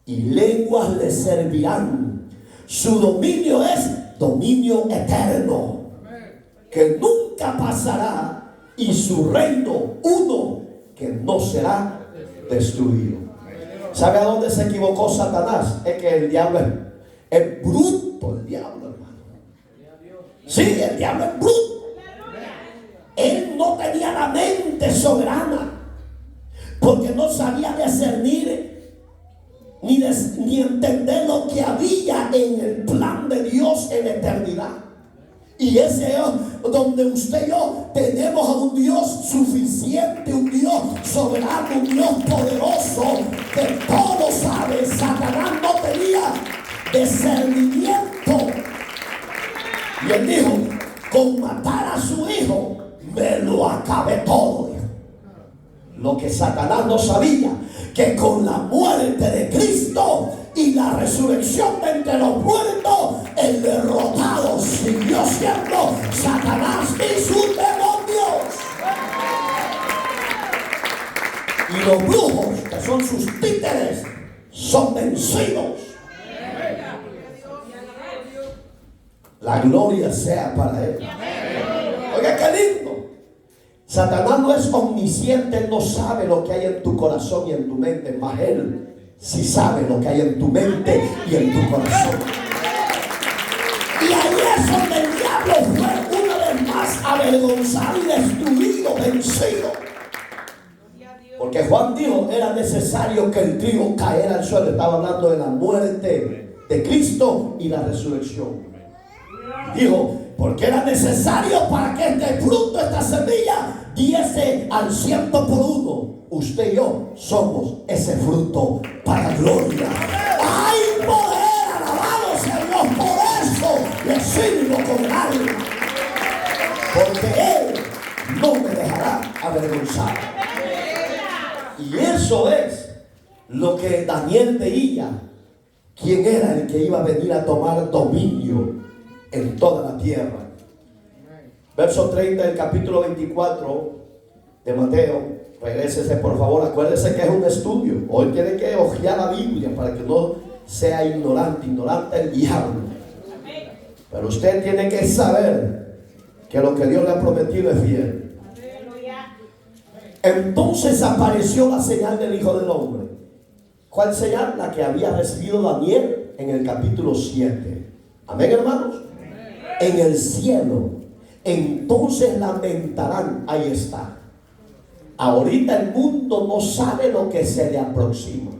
y lenguas le servirán. Su dominio es dominio eterno, que nunca pasará, y su reino uno que no será destruido. ¿Sabe a dónde se equivocó Satanás? Es que el diablo es bruto, el diablo, hermano. Sí, el diablo es bruto. Él no tenía la mente soberana, porque no sabía discernir ni entender lo que había en el plan de Dios en la eternidad. Y ese es donde usted y yo tenemos a un Dios suficiente, un Dios soberano, un Dios poderoso, que todo sabe. Satanás no tenía discernimiento, y él dijo: con matar a su hijo me lo acabé todo. Lo que Satanás no sabía, que con la muerte de Cristo y la resurrección de entre los muertos, el derrotado siguió siendo Satanás y sus demonios. Y los brujos, que son sus títeres, son vencidos. La gloria sea para él. Oiga, qué lindo. Satanás no es omnisciente, él no sabe lo que hay en tu corazón y en tu mente, mas él sí sabe lo que hay en tu mente y en tu corazón. Y ahí es donde el diablo fue una vez más avergonzado y destruido, vencido. Porque Juan dijo, era necesario que el trigo cayera al suelo. Estaba hablando de la muerte de Cristo y la resurrección. Dijo, porque era necesario para que este fruto, esta semilla, diese al 100%. Usted y yo somos ese fruto para gloria. ¡Hay poder! ¡Alabado sea Dios! Por eso le sirvo con el alma, porque Él no me dejará avergonzar. Y eso es lo que Daniel veía. ¿Quién era el que iba a venir a tomar dominio en toda la tierra? Verso 30 del capítulo 24 de Mateo. Regrésese por favor, acuérdese que es un estudio. Hoy tiene que hojear la Biblia para que no sea ignorante el diablo. Pero usted tiene que saber que lo que Dios le ha prometido es fiel. Entonces apareció la señal del Hijo del Hombre. ¿Cuál señal? La que había recibido Daniel en el capítulo 7. Amén, hermanos. En el cielo. Entonces lamentarán. Ahí está. Ahorita el mundo no sabe lo que se le aproxima.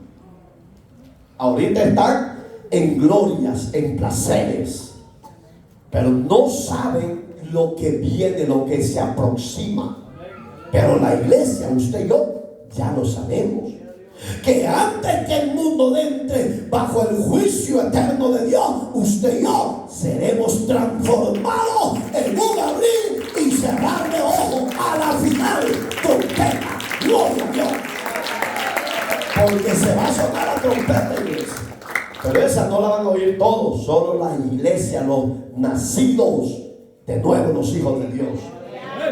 Ahorita están en glorias, en placeres, pero no saben lo que viene, lo que se aproxima. Pero la iglesia, usted y yo, ya lo sabemos. Que antes que el mundo entre bajo el juicio eterno de Dios, usted y yo seremos transformados en un abrir y cerrar de ojos a la final trompeta. Gloria a Dios. Porque se va a sonar la trompeta, iglesia. Pero esa no la van a oír todos, solo la iglesia, los nacidos de nuevo, los hijos de Dios.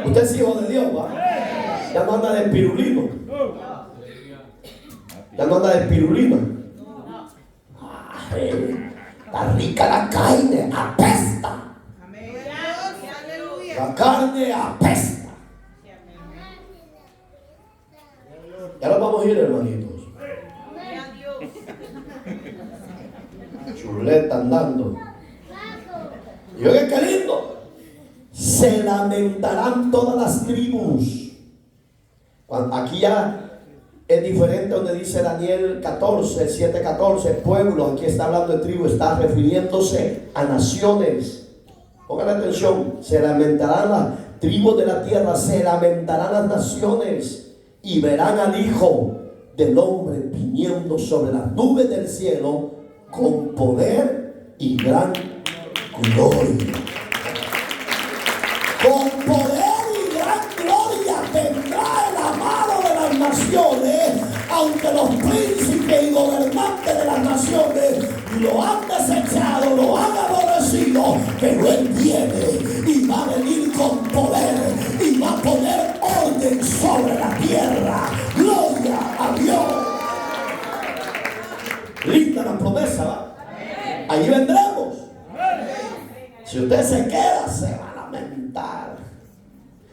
Usted es hijo de Dios, ¿va? Ya no anda de pirulino. Ya no anda de pirulina. Ay, está rica la carne, apesta. La carne apesta. Ya nos vamos a ir, hermanitos. chuleta andando. Y oye, qué lindo. Se lamentarán todas las tribus. Aquí ya es diferente donde dice Daniel 14, 7, 14, pueblo. Aquí está hablando de tribu, está refiriéndose a naciones. Pongan atención, se lamentarán las tribus de la tierra, se lamentarán las naciones y verán al Hijo del Hombre viniendo sobre las nubes del cielo con poder y gran gloria. Con poder y gran gloria vendrá el amado de las naciones, aunque los príncipes y gobernantes de las naciones lo han desechado, lo han aborrecido, pero Él viene y va a venir con poder y va a poner orden sobre la tierra. Gloria a Dios. Linda la promesa, ¿va? Allí vendremos. Si usted se queda, se va a lamentar.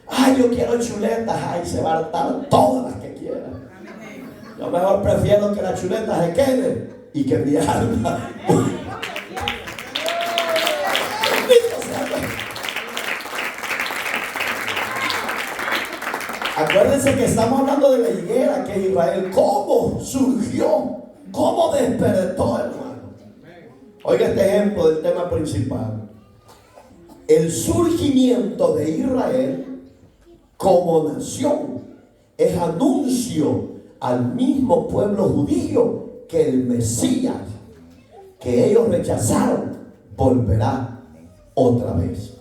Ay, yo quiero chuletas. Ay, se va a hartar todas las que quiera. Yo mejor prefiero que la chuleta se quede y que mi alma. Acuérdense que estamos hablando de la higuera que es Israel. ¿Cómo surgió? ¿Cómo despertó, hermano? Oiga este ejemplo del tema principal. El surgimiento de Israel como nación es anuncio al mismo pueblo judío que el Mesías que ellos rechazaron volverá otra vez.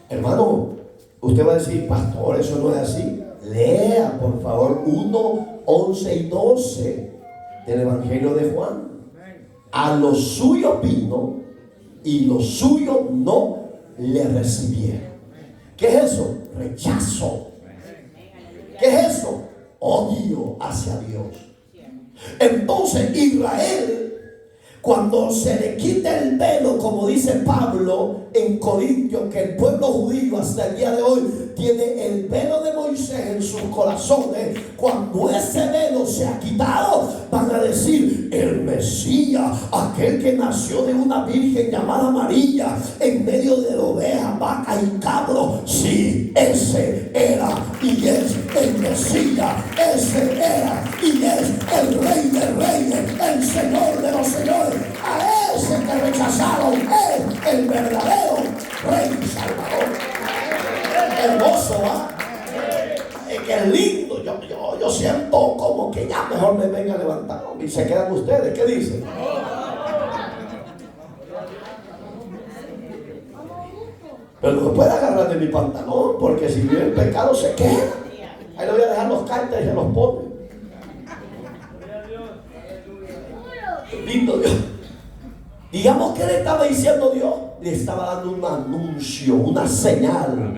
Hermano, usted va a decir, pastor, eso no es así. Lea, por favor, 1, 11 y 12 del Evangelio de Juan. A los suyos vino y los suyos no le recibieron. ¿Qué es eso? Rechazo. ¿Qué es eso? Odio hacia Dios. Entonces Israel, cuando se le quita el velo, como dice Pablo en Corintios, que el pueblo judío hasta el día de hoy tiene el velo de Moisés en sus corazones, cuando ese velo se ha quitado, van a decir, el Mesías, aquel que nació de una virgen llamada María, en medio de ovejas, vacas y cabros, sí, ese era y es el Mesías, ese era y es el Rey de Reyes, el Señor de los Señores. A ese que rechazaron es el verdadero Rey y Salvador. Hermoso, ¿va? Que lindo. Yo siento como que ya mejor me venga a levantar y se quedan ustedes. ¿Qué dicen? Pero no puede agarrar de mi pantalón, porque si vive el pecado se queda. Ahí le voy a dejar los cartas y se los pone. Lindo Dios. Digamos que le estaba diciendo Dios, le estaba dando un anuncio, una señal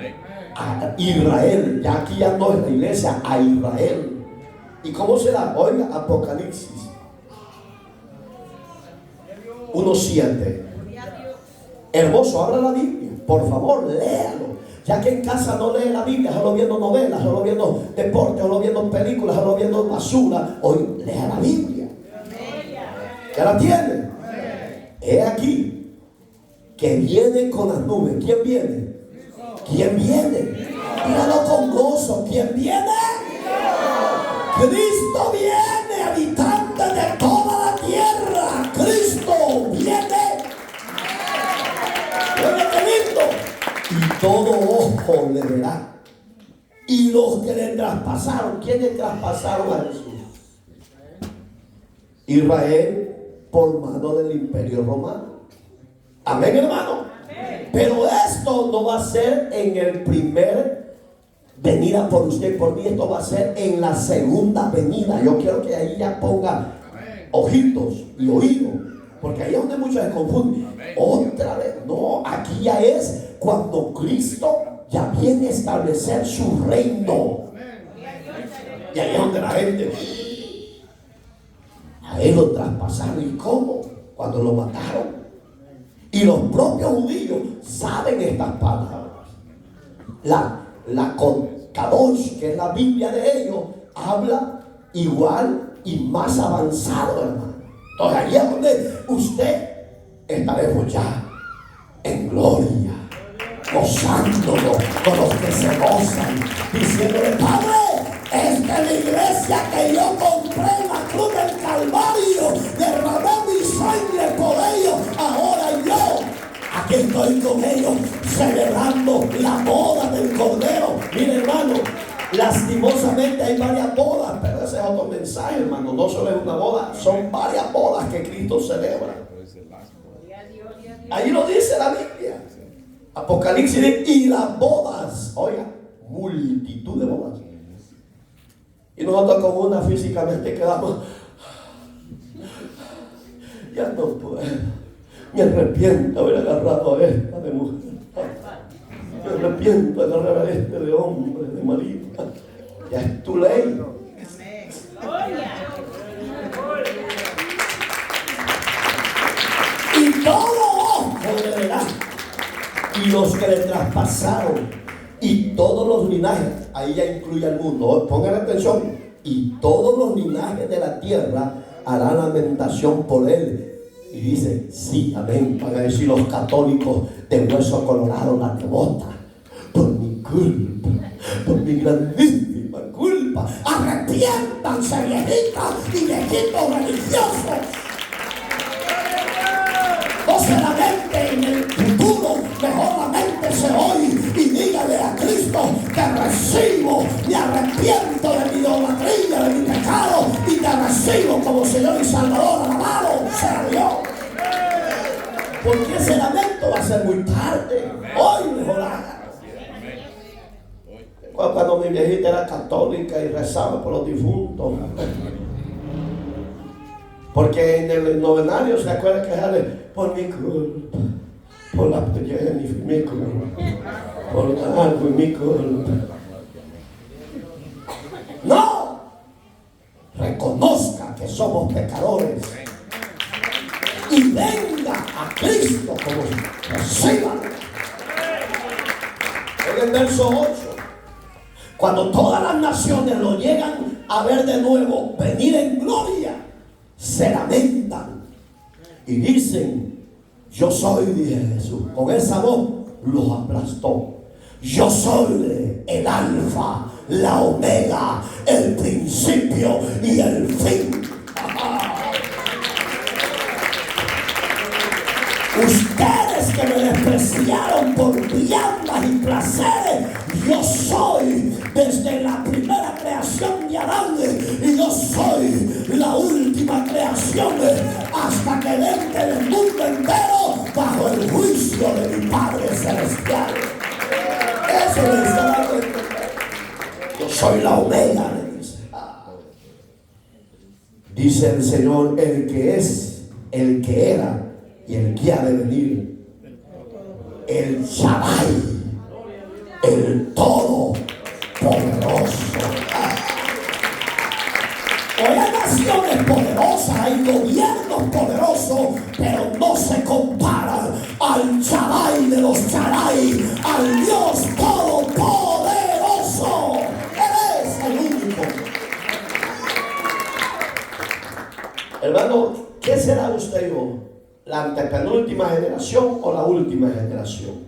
a Israel. Ya aquí ya no es la iglesia, a Israel. ¿Y cómo será? Oiga, Apocalipsis 1:7. Hermoso, abra la Biblia, por favor, léalo. Ya que en casa no lee la Biblia, solo viendo novelas, solo viendo deportes, solo viendo películas, solo viendo basura, hoy lea la Biblia. ¿Ya la tiene? He aquí que viene con las nubes. ¿Quién viene? ¿Quién viene? Míralo con gozo. ¿Quién viene? Cristo viene, habitante de toda la tierra. Cristo viene. ¡Qué lindo! Y todo ojo le verá. Y los que le traspasaron, ¿quiénes traspasaron a Jesús? Israel, por mano del Imperio Romano. Amén, hermano. Amén. Pero esto no va a ser en el primer venida por usted y por mí. Esto va a ser en la segunda venida. Yo quiero que ahí ya ponga ojitos y oídos, porque ahí es donde muchos se confunden. Otra vez, no, aquí ya es cuando Cristo ya viene a establecer su reino. Y ahí es donde la gente, a él lo traspasaron. ¿Y cómo? Cuando lo mataron. Y los propios judíos saben estas palabras. La Kadosh, que es la Biblia de ellos, habla igual y más avanzado, hermano. Entonces allí es donde usted estaremos ya en gloria, gozándonos con los que se gozan, diciéndole: Padre, esta es la iglesia que yo compré en la cruz del Calvario, derramé mi sangre por ellos, ahora yo aquí estoy con ellos celebrando la boda del Cordero. Mire, hermano, lastimosamente hay varias bodas, pero ese es otro mensaje, hermano. No solo es una boda, son varias bodas que Cristo celebra. Ahí lo dice la Biblia, Apocalipsis, y las bodas, oiga, multitud de bodas. Y nosotros con una físicamente quedamos: ya no puedo, me arrepiento de haber agarrado a esta de mujer, me arrepiento de agarrar a este de hombre, de marido. Ya es tu ley. Y todo ojo le verá, y los que le traspasaron, y todos los linajes, ahí ya incluye al mundo, pongan atención, y todos los linajes de la tierra harán lamentación por él. Y dice: sí, amén. Van a decir los católicos de hueso colorado, la devota: por mi culpa, por mi grandísima culpa, arrepiéntanse, viejitas y viejitos religiosos. No se lamente en el futuro, mejor lamentese hoy y dígale a Cristo que recibo, me arrepiento de mi idolatría, de mi pecado, y te recibo como Señor y Salvador. Alabado sea Dios. Porque ese lamento va a ser muy tarde. Hoy mejor haga. Cuando mi viejita era católica y rezaba por los difuntos, porque en el novenario se acuerda que sale: por mi culpa, por la Jennifer, mi culpa, por algo, mi culpa. No, reconozca que somos pecadores y venga a Cristo como reciba. En el verso 8, cuando todas las naciones lo llegan a ver de nuevo venir en gloria, se lamentan y dicen: yo soy, dice Jesús, con esa voz los aplastó: yo soy el alfa, la omega, el principio y el fin. Ustedes que me despreciaron por viandas y placeres, yo soy desde la primera creación de Adán, y yo soy la última creación hasta que entre el mundo entero bajo el juicio de mi Padre Celestial. Eso le está dando a entender. Yo soy la omega, le dice. Dice el Señor: el que es, el que era y el que ha de venir, el Shaddai, el Todopoderoso. Hoy hay naciones poderosas, hay gobiernos poderosos, pero no se comparan al Shaddai de los Shaddai, al Dios Todopoderoso. Él es el único. Hermano, ¿qué será usted y yo? ¿La antepenúltima generación o la última generación?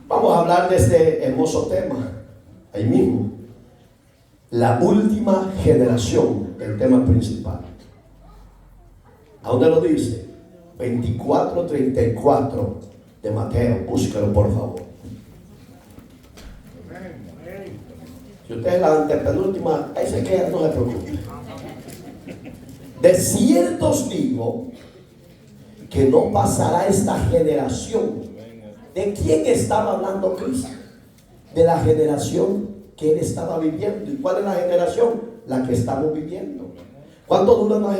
Vamos a hablar de este hermoso tema ahí mismo. La última generación, el tema principal. ¿A dónde lo dice? 24:34 de Mateo. Búsquelo, por favor. Si usted es la antepenúltima, ahí se queda, no se preocupe. De cierto os digo que no pasará esta generación. ¿De quién estaba hablando Cristo? De la generación que él estaba viviendo. ¿Y cuál es la generación? La que estamos viviendo. ¿Cuánto dura una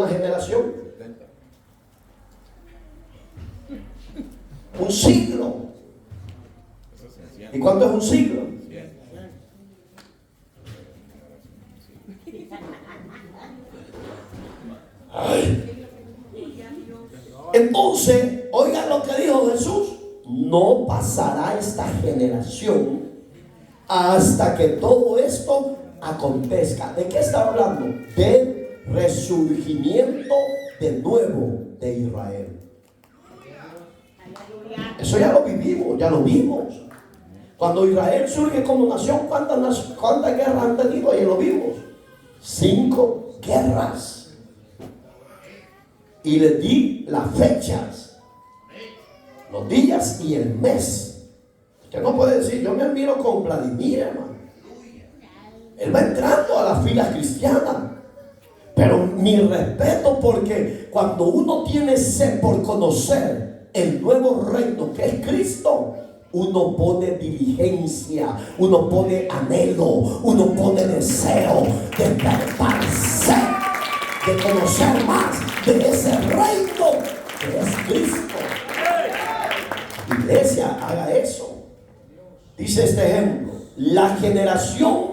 generación? Un siglo. ¿Y cuánto es un siglo? Ay. Entonces, oigan lo que dijo Jesús: no pasará esta generación hasta que todo esto acontezca. ¿De qué está hablando? Del resurgimiento de nuevo de Israel. Eso ya lo vivimos, ya lo vimos. Cuando Israel surge como nación, ¿cuántas guerras han tenido? Ya lo vimos. 5 guerras. Y les di las fechas, los días y el mes. Usted no puede decir, yo me admiro con Vladimir, hermano. Él va entrando a las filas cristianas. Pero mi respeto, porque cuando uno tiene sed por conocer el nuevo reino que es Cristo, uno pone diligencia, uno pone anhelo, uno pone deseo de permanecer, de conocer más de ese reino que es Cristo. Iglesia, haga eso. Dice este ejemplo: la generación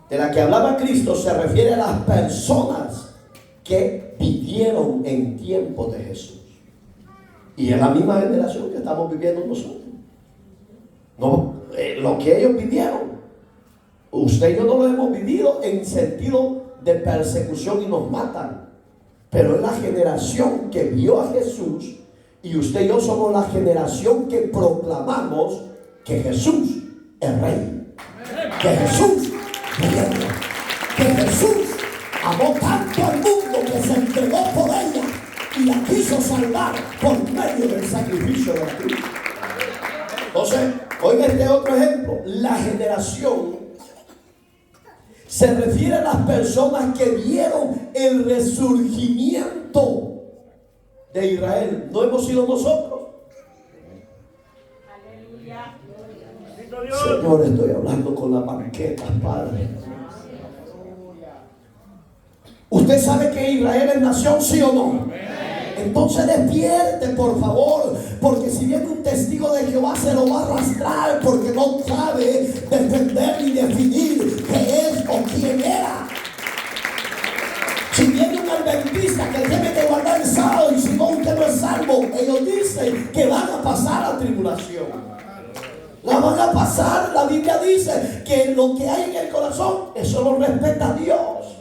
de la que hablaba Cristo se refiere a las personas que vivieron en tiempos de Jesús. Y es la misma generación que estamos viviendo nosotros. No, lo que ellos vivieron, usted y yo no lo hemos vivido en sentido de persecución y nos matan. Pero es la generación que vio a Jesús, y usted y yo somos la generación que proclamamos que Jesús es Rey. Que Jesús viene. Que Jesús amó tanto al mundo que se entregó por ella y la quiso salvar por medio del sacrificio de la cruz. Entonces, oiga este otro ejemplo. La generación se refiere a las personas que vieron el resurgimiento de Israel. ¿No hemos sido nosotros? Aleluya. Señor, estoy hablando con las banquetas, Padre. ¿Usted sabe que Israel es nación, sí o no? Entonces despierte, por favor, porque si viene un testigo de Jehová se lo va a arrastrar, porque no sabe defender ni definir qué es o quién era. Si viene un adventista que tiene que guardar el sábado y si no, usted no es salvo, ellos dicen que van a pasar la tribulación. La van a pasar. La Biblia dice que lo que hay en el corazón, eso lo respeta Dios.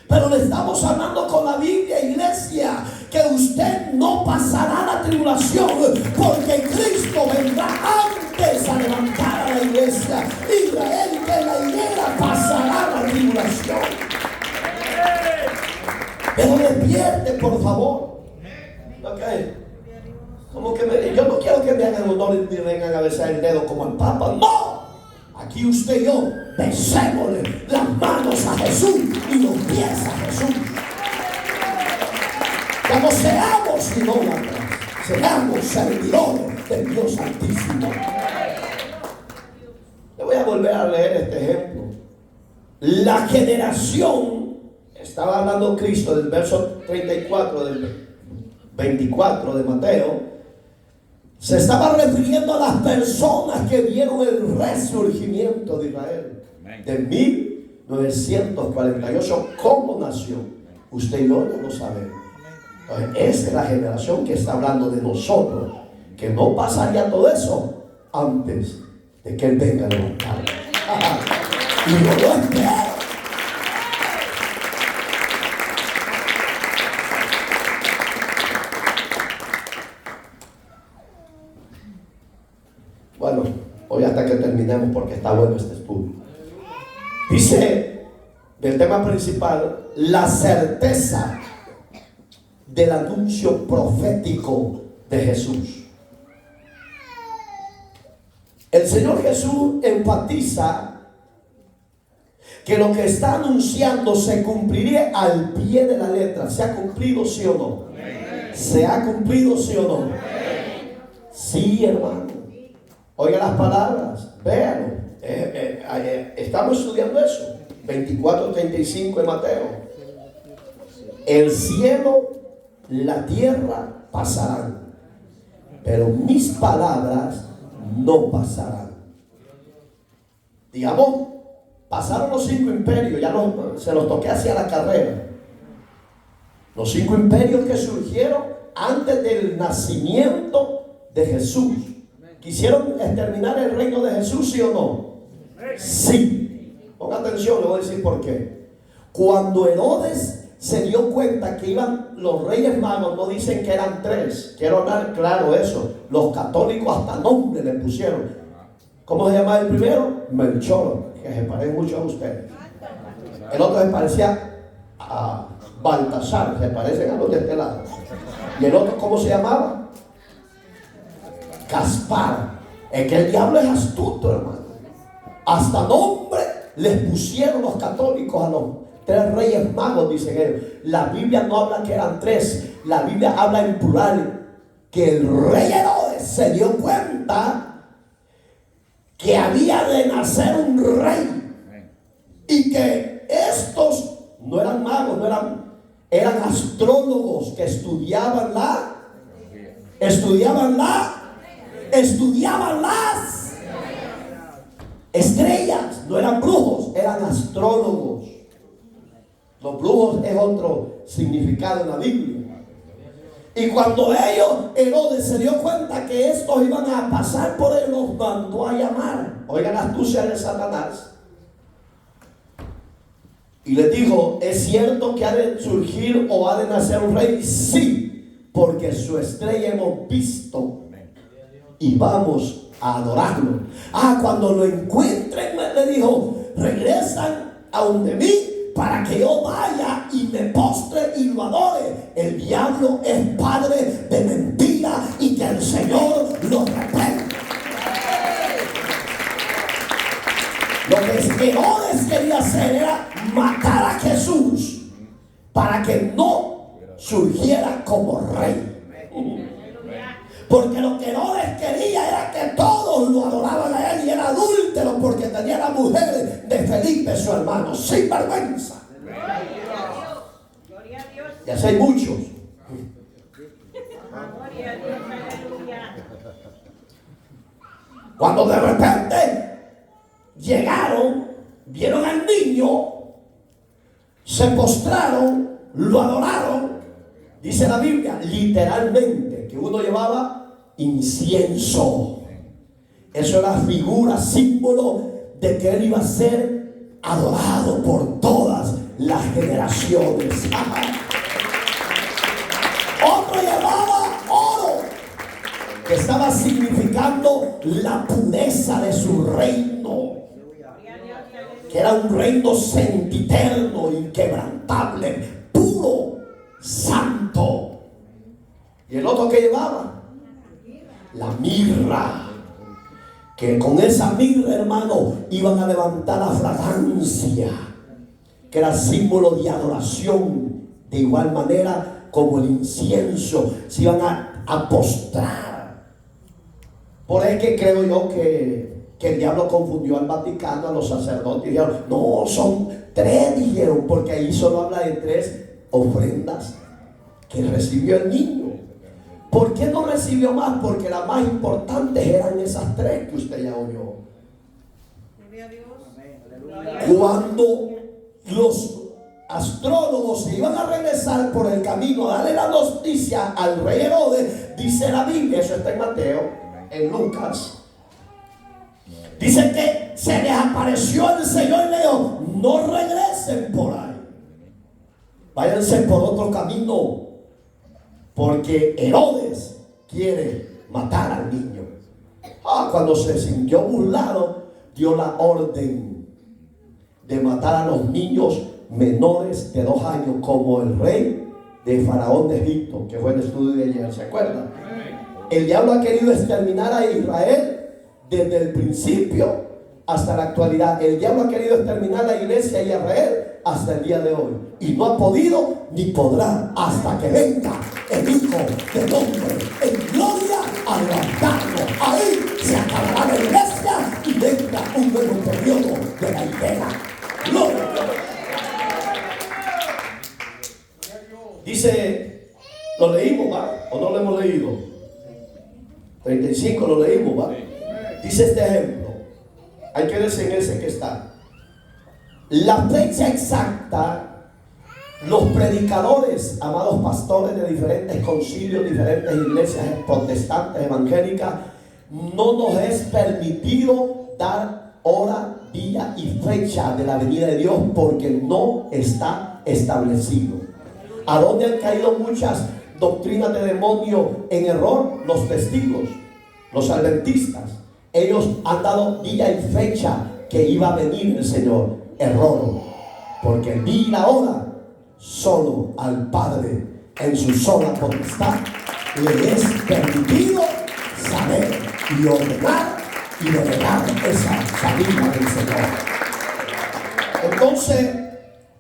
Pero le estamos hablando con la Biblia, iglesia, que usted no pasará la tribulación, porque Cristo vendrá antes a levantar a la iglesia. Israel de la higuera pasará la tribulación. Pero despierte, por favor. Okay. Como que yo no quiero que me hagan honor y me vengan a besar el dedo como el Papa. ¡No! Aquí usted y yo besémosle las manos a Jesús y los pies a Jesús. Como seamos idólatras, seamos servidores del Dios Altísimo. Le voy a volver a leer este ejemplo. La generación, estaba hablando Cristo del verso 34 del 24 de Mateo. Se estaba refiriendo a las personas que vieron el resurgimiento de Israel de 1948 como nación. Usted y yo ya lo sabemos. Entonces, esa es la generación que está hablando de nosotros, que no pasaría todo eso antes de que Él venga a levantar. Y yo lo espero. Bueno, hoy hasta que terminemos, porque está bueno este estudio. Dice del tema principal, la certeza del anuncio profético de Jesús. El Señor Jesús enfatiza que lo que está anunciando se cumpliría al pie de la letra. ¿Se ha cumplido, sí o no? ¿Se ha cumplido, sí o no? Sí, hermano. Oiga las palabras, véanlo. Estamos estudiando eso. 24:35 de Mateo. El cielo, la tierra pasarán, pero mis palabras no pasarán. Digamos, pasaron los 5 imperios, ya se los toqué hacia la carrera. Los 5 imperios que surgieron antes del nacimiento de Jesús. ¿Quisieron exterminar el reino de Jesús, sí o no? Sí. Ponga atención, le voy a decir por qué. Cuando Herodes se dio cuenta que iban los reyes magos, no dicen que eran 3. Quiero hablar claro eso. Los católicos hasta nombre le pusieron. ¿Cómo se llama el primero? Melchor, que se parece mucho a ustedes. El otro se parecía a Baltasar, se parecen a los de este lado. Y el otro, ¿cómo se llamaba? Gaspar. Es que el diablo es astuto, hermano. Hasta nombre les pusieron los católicos a los 3 reyes magos, dicen ellos. La Biblia no habla que eran 3, la Biblia habla en plural. Que el rey Herodes se dio cuenta que había de nacer un rey y que estos no eran magos, eran astrólogos que estudiaban las estrellas. No eran brujos, eran astrólogos. Los brujos es otro significado en la Biblia. Y cuando Herodes se dio cuenta que estos iban a pasar por él, los mandó a llamar. Oigan la astucia de Satanás. Y les dijo: ¿es cierto que ha de surgir o ha de nacer un rey? Sí, porque su estrella hemos visto y vamos a adorarlo. Cuando lo encuentren, le dijo, regresan a donde mí para que yo vaya y me postre y lo adore. El diablo es padre de mentira y que el Señor lo reprenda. Lo que Herodes quería hacer era matar a Jesús para que no surgiera como rey. Porque lo que Herodes quería era que todos lo adoraban a él, y era adúltero porque tenía la mujer de Felipe, su hermano, sin vergüenza. Y así hay muchos. Cuando de repente llegaron, vieron al niño, se postraron, lo adoraron. Dice la Biblia, literalmente, que uno llevaba incienso. Eso era figura, símbolo de que él iba a ser adorado por todas las generaciones. Otro llevaba oro, que estaba significando la pureza de su reino, que era un reino sempiterno, inquebrantable, puro, santo. Y el otro que llevaba la mirra, que con esa mirra, hermano, iban a levantar la fragancia, que era símbolo de adoración. De igual manera como el incienso, se iban a postrar. Por eso que creo yo que el diablo confundió al Vaticano, a los sacerdotes, y dijeron, no, son 3, dijeron, porque ahí solo habla de 3 ofrendas que recibió el niño. ¿Por qué no recibió más? Porque las más importantes eran esas 3 que usted ya oyó. Cuando los astrólogos se iban a regresar por el camino a darle la noticia al rey Herodes, dice la Biblia, eso está en Mateo, en Lucas, dice que se les apareció el Señor y le dijo, no regresen por ahí, váyanse por otro camino, porque Herodes quiere matar al niño. Cuando se sintió burlado, dio la orden de matar a los niños menores de 2 años, como el rey de Faraón de Egipto, que fue el estudio de ayer, ¿se acuerdan? El diablo ha querido exterminar a Israel desde el principio hasta la actualidad. El diablo ha querido exterminar a la iglesia y a Israel hasta el día de hoy, y no ha podido ni podrá hasta que venga el Hijo del Hombre en gloria a levantarlo. Ahí se acabará la iglesia y venga un nuevo periodo de la higuera. Gloria a Dios. Dice, lo leímos, ¿va? ¿O no lo hemos leído? 35 lo leímos, ¿va? Dice este ejemplo. Hay que verse en ese que está. La fecha exacta, los predicadores, amados pastores de diferentes concilios, diferentes iglesias protestantes, evangélicas, no nos es permitido dar hora, día y fecha de la venida de Dios porque no está establecido. ¿A dónde han caído muchas doctrinas de demonio en error? Los testigos, los adventistas. Ellos han dado día y fecha que iba a venir el Señor. Error, porque el día y la hora solo al Padre en su sola potestad le es permitido saber y ordenar y delegar esa salida del Señor. Entonces,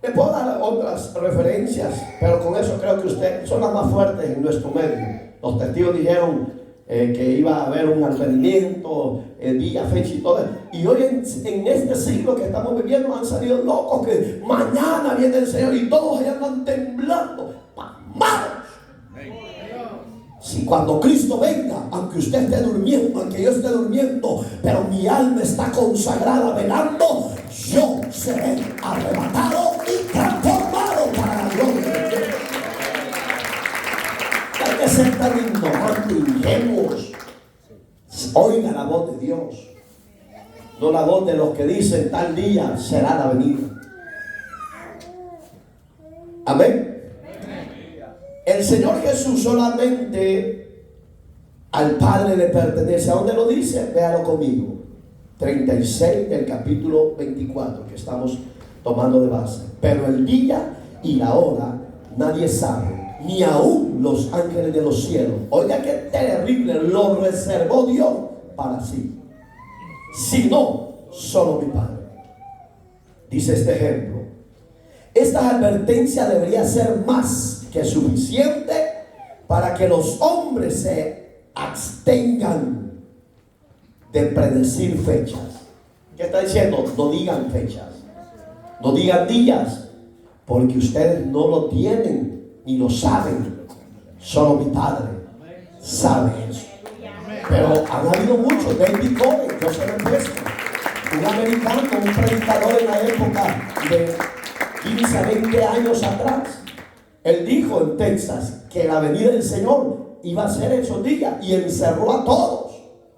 le puedo dar otras referencias, pero con eso creo que ustedes son las más fuertes en nuestro medio. Los testigos dijeron que iba a haber un advenimiento, día, fecha y todo. Y hoy en este siglo que estamos viviendo han salido locos que mañana viene el Señor y todos allá andan temblando, pasmados. Si cuando Cristo venga, aunque usted esté durmiendo, aunque yo esté durmiendo, pero mi alma está consagrada velando, yo seré arrebatado y transformado para la gloria de Dios. Hay que ser tan ignorantes y ingenuos. Oiga la voz de Dios, no la voz de los que dicen tal día será la venida. Amén. El Señor Jesús solamente al Padre le pertenece. ¿A dónde lo dice? Véalo conmigo. 36 del capítulo 24 que estamos tomando de base. Pero el día y la hora nadie sabe, ni aún los ángeles de los cielos. Oiga qué terrible, lo reservó Dios para sí, sino solo mi Padre. Dice este ejemplo. Esta advertencia debería ser más que suficiente para que los hombres se abstengan de predecir fechas. ¿Qué está diciendo? No digan fechas, no digan días, porque ustedes no lo tienen ni lo saben. Solo mi Padre sabe eso. Pero han habido muchos. David Covey, yo se lo presto, un americano, un predicador en la época de 15 a 20 años atrás. Él dijo en Texas que la venida del Señor iba a ser esos días y encerró a todos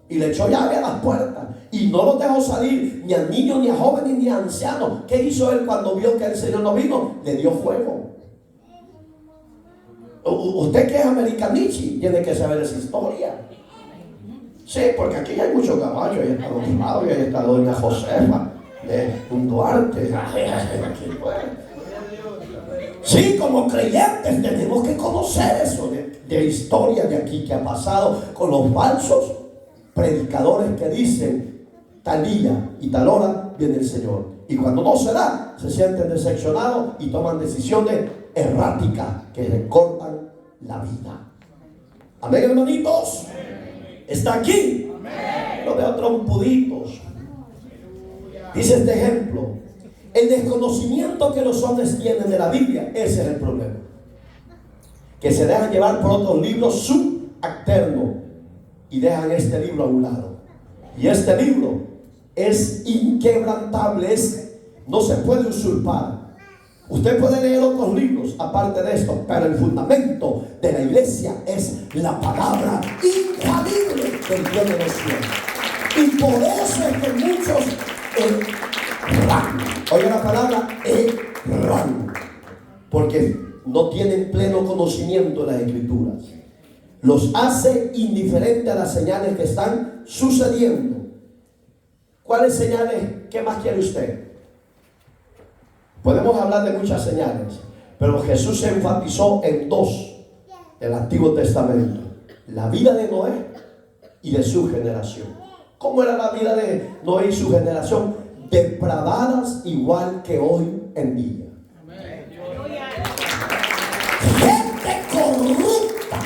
y le echó llave a las puertas y no los dejó salir ni a niños, ni a jóvenes, ni a ancianos. ¿Qué hizo él cuando vio que el Señor no vino? Le dio fuego. Usted que es americanichi tiene que saber esa historia. Sí, porque aquí hay muchos caballos. Ahí está Don Flavio, ahí está Doña Josefa, un Duarte. Aquí, pues. Sí, como creyentes tenemos que conocer eso de historia de aquí que ha pasado con los falsos predicadores que dicen tal día y tal hora viene el Señor. Y cuando no se da, se sienten decepcionados y toman decisiones erráticas que les cortan la vida. Amén, hermanitos. Está aquí. Lo veo trompuditos. Dice este ejemplo. El desconocimiento que los hombres tienen de la Biblia, ese es el problema. Que se dejan llevar por otros libros subalternos y dejan este libro a un lado. Y este libro es inquebrantable, no se puede usurpar. Usted puede leer otros libros aparte de esto, pero el fundamento de la iglesia es la palabra infalible del Dios de los cielos. Y por eso es que muchos erran. Oiga la palabra erran, porque no tienen pleno conocimiento de las escrituras. Los hace indiferentes a las señales que están sucediendo. ¿Cuáles señales? ¿Qué más quiere usted? Podemos hablar de muchas señales, pero Jesús se enfatizó en dos del Antiguo Testamento: la vida de Noé y de su generación. ¿Cómo era la vida de Noé y su generación? Depravadas igual que hoy en día. Gente corrupta,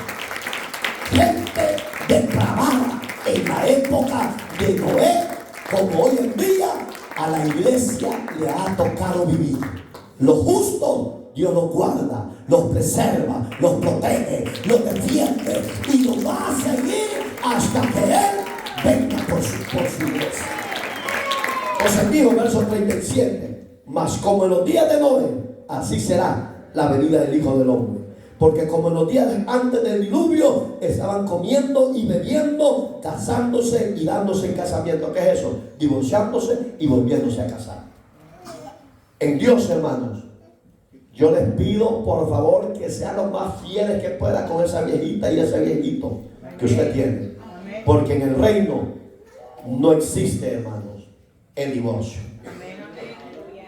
gente depravada en la época de Noé, como hoy en día a la iglesia le ha tocado vivir. Los justos, Dios los guarda, los preserva, los protege, los defiende y los va a seguir hasta que Él venga por su iglesia. Entonces dijo, verso 37, mas como en los días de Noé, así será la venida del Hijo del Hombre. Porque como en los días antes del diluvio estaban comiendo y bebiendo, casándose y dándose en casamiento. ¿Qué es eso? Divorciándose y volviéndose a casar. En Dios, hermanos, yo les pido por favor que sean los más fieles que pueda con esa viejita y ese viejito que usted tiene. Porque en el reino no existe, hermanos, el divorcio.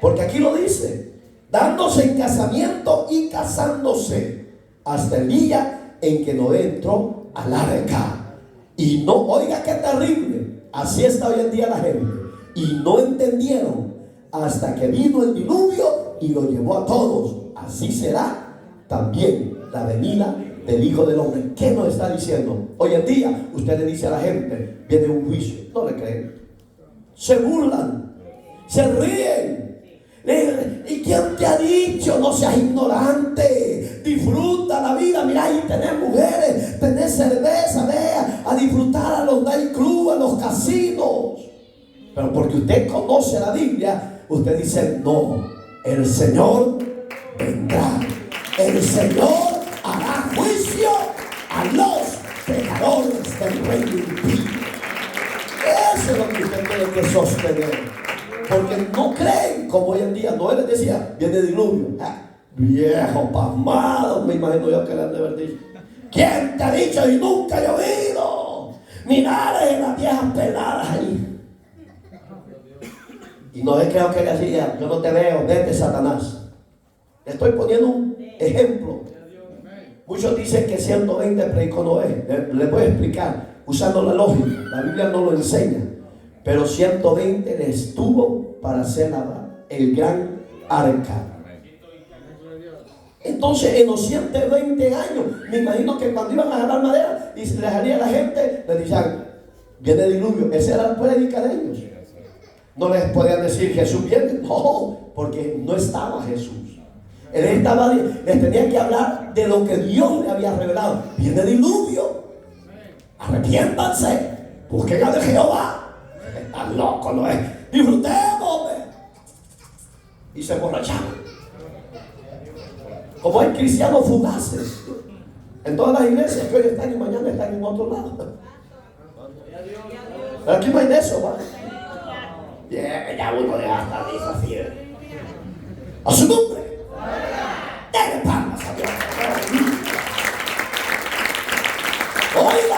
Porque aquí lo dice, dándose en casamiento y casándose hasta el día en que Noé entró al arca. Y no, oiga qué terrible, así está hoy en día la gente. Y no entendieron hasta que vino el diluvio y lo llevó a todos. Así será también la venida del Hijo del Hombre. ¿Qué nos está diciendo? Hoy en día usted le dice a la gente, viene un juicio, no le creen, se burlan, se ríen. ¿Y quién te ha dicho? No seas ignorante, disfruta la vida. Mira, ahí tenés mujeres, tenés cerveza, vea a disfrutar a los nightclubs, a los casinos. Pero porque usted conoce la Biblia, usted dice, no, el Señor vendrá, el Señor hará juicio a los pecadores del reino impío. Eso es lo que usted tiene que sostener. Porque no creen, como hoy en día. Noé les decía, viene diluvio. Viejo pasmado, me imagino yo que le han de haber dicho. ¿Quién te ha dicho? Y nunca he oído. Mirad las viejas peladas ahí. Y Noé creo que le decía, yo no te veo, vete Satanás. Le estoy poniendo un ejemplo. Muchos dicen que 120 predicó Noé. Les voy a explicar usando la lógica. La Biblia no lo enseña. Pero 120 le estuvo para hacer el gran arca. Entonces en los 120 años, me imagino que cuando iban a jalar madera y se les salía a la gente, les decían, viene diluvio. Esa era la prédica de ellos. No les podían decir Jesús viene, no, porque no estaba Jesús. Les tenía que hablar de lo que Dios le había revelado. Viene diluvio, arrepiéntanse, busquen a Jehová. Están locos, ¿no es? Disfrutemos. Y se emborrachaban. Como hay cristianos fugaces en todas las iglesias que hoy están y mañana están en otro lado. Pero aquí no hay de eso, ¿vale? Ya uno ya está desafiando. A su nombre. Denle palmas a Dios. Oiga.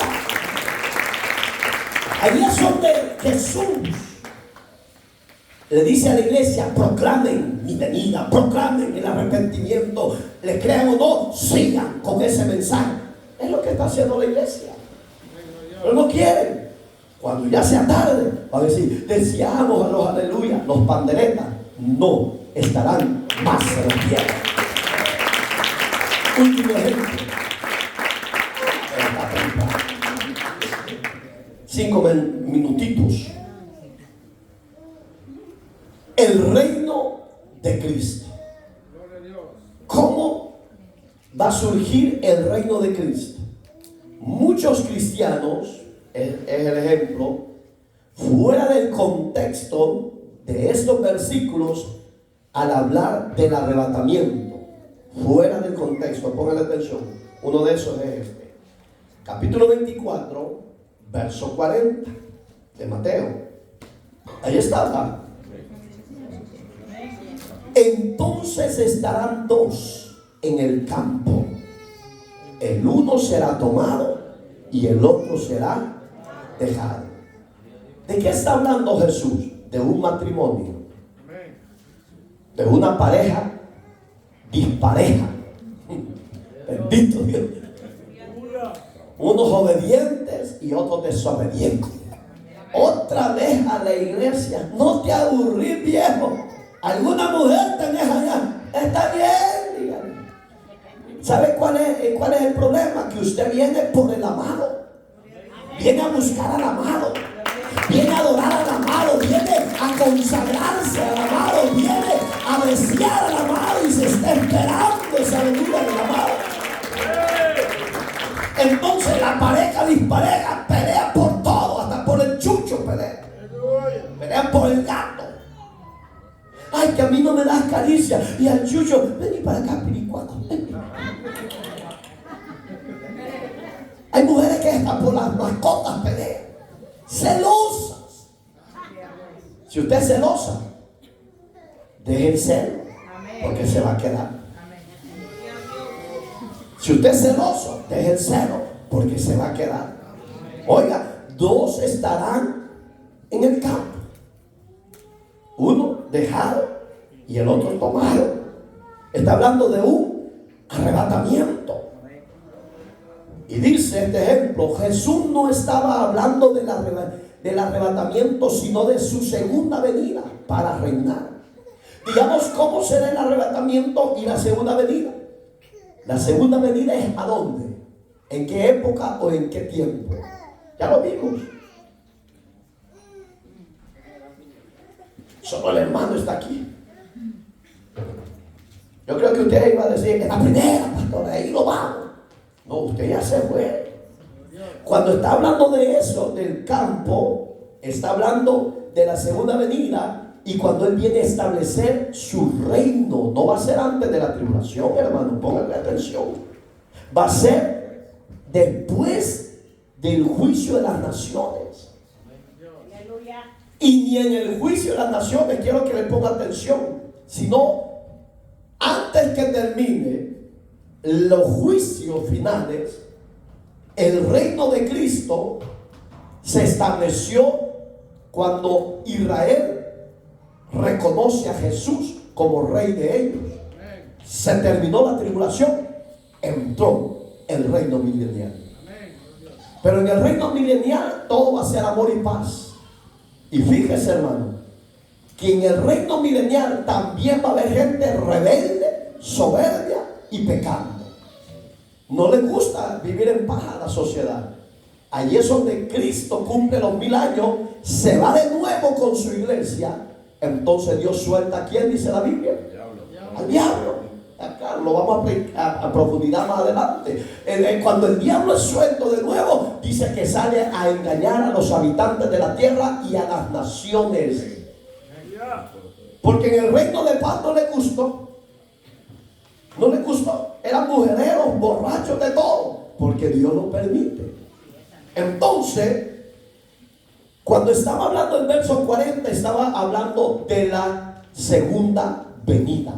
Ahí es donde Jesús le dice a la iglesia, proclamen mi venida, proclamen el arrepentimiento, le crean o no, sigan con ese mensaje. Es lo que está haciendo la iglesia. Pero no quieren. Cuando ya sea tarde, va a decir, deseamos a los aleluya, los panderetas no estarán más en la tierra. Último ejemplo. 5 minutitos. El reino de Cristo. ¿Cómo va a surgir el reino de Cristo? Muchos cristianos, es el ejemplo, fuera del contexto de estos versículos, al hablar del arrebatamiento, fuera del contexto, pónganle atención, uno de esos es este, capítulo 24, verso 40 de Mateo. Ahí está. Entonces estarán dos en el campo, el uno será tomado y el otro será dejado. ¿De qué está hablando Jesús? De un matrimonio, de una pareja dispareja. Bendito Dios. Unos obedientes y otros desobedientes. Otra vez a la iglesia. No te aburrís, viejo. Alguna mujer tenés allá. Está bien, dígame. ¿Sabe cuál es el problema? Que usted viene por el amado. Viene a buscar al amado. Viene a adorar al amado. Viene a consagrarse al amado. Viene a desear al amado y se está esperando esa venida del amado. Entonces la pareja dispareja pelea por todo, hasta por el chucho pelea. Pelean por el gato. Ay, que a mí no me das caricia. Y al chucho, vení para acá, piricuaco. las mascotas pelean. Celosas. Si usted es celosa, deje el celo, porque se va a quedar. Si usted es celoso, deje el celo, porque se va a quedar. Oiga, dos estarán en el campo. Uno dejado y el otro tomado. Está hablando de un arrebatamiento. Y dice este ejemplo, Jesús no estaba hablando del arrebatamiento, sino de su segunda venida para reinar. Digamos, ¿cómo será el arrebatamiento y la segunda venida? La segunda venida es ¿a dónde? ¿En qué época o en qué tiempo? Ya lo vimos. Solo el hermano está aquí. Yo creo que usted iba a decir, en la primera, pastor, ahí lo vamos. No, usted ya se fue. Cuando está hablando de eso, del campo, está hablando de la segunda venida. Y cuando Él viene a establecer su reino, no va a ser antes de la tribulación, hermano, pónganle atención. Va a ser después del juicio de las naciones. Y ni en el juicio de las naciones, quiero que le ponga atención, sino antes que termine los juicios finales, el reino de Cristo se estableció cuando Israel reconoce a Jesús como rey de ellos. Se terminó la tribulación, entró el reino milenial. Pero en el reino milenial todo va a ser amor y paz. Y fíjese, hermano, que en el reino milenial también va a haber gente rebelde, soberbia y pecando. No les gusta vivir en paz a la sociedad. Allí es donde Cristo cumple los 1000 años, se va de nuevo con su iglesia. Entonces Dios suelta, ¿a quién dice la Biblia? Al diablo. Acá lo vamos a profundidad más adelante. Cuando el diablo es suelto de nuevo, dice que sale a engañar a los habitantes de la tierra y a las naciones. Porque en el reino de paz no le gustó. No le gustó. Eran mujereros, borrachos, de todo. Porque Dios lo permite. Entonces, cuando estaba hablando el verso 40, estaba hablando de la segunda venida.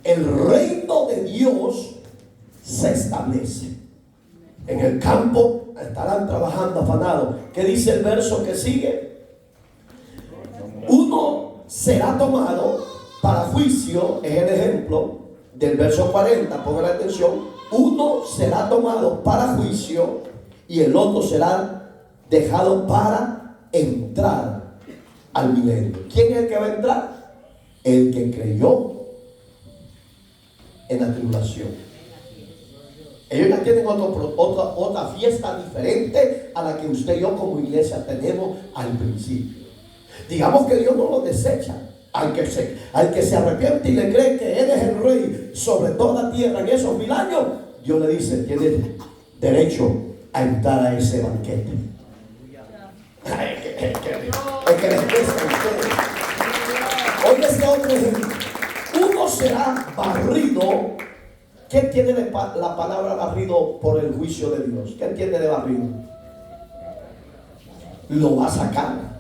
El reino de Dios se establece. En el campo estarán trabajando afanados. ¿Qué dice el verso que sigue? Uno será tomado para juicio, es el ejemplo del verso 40, pongan atención. Uno será tomado para juicio y el otro será dejado para entrar al milenio. ¿Quién es el que va a entrar? El que creyó en la tribulación. Ellos ya tienen otra fiesta diferente a la que usted y yo como iglesia tenemos al principio. Digamos que Dios no lo desecha. Al que se arrepiente y le cree que Él es el rey sobre toda la tierra en esos 1000 años, Dios le dice, tienes derecho a entrar a ese banquete. El que les presta a ustedes. Oye, este otro ejemplo. Uno será barrido. ¿Qué entiende la palabra barrido por el juicio de Dios? ¿Qué entiende de barrido? Lo va a sacar.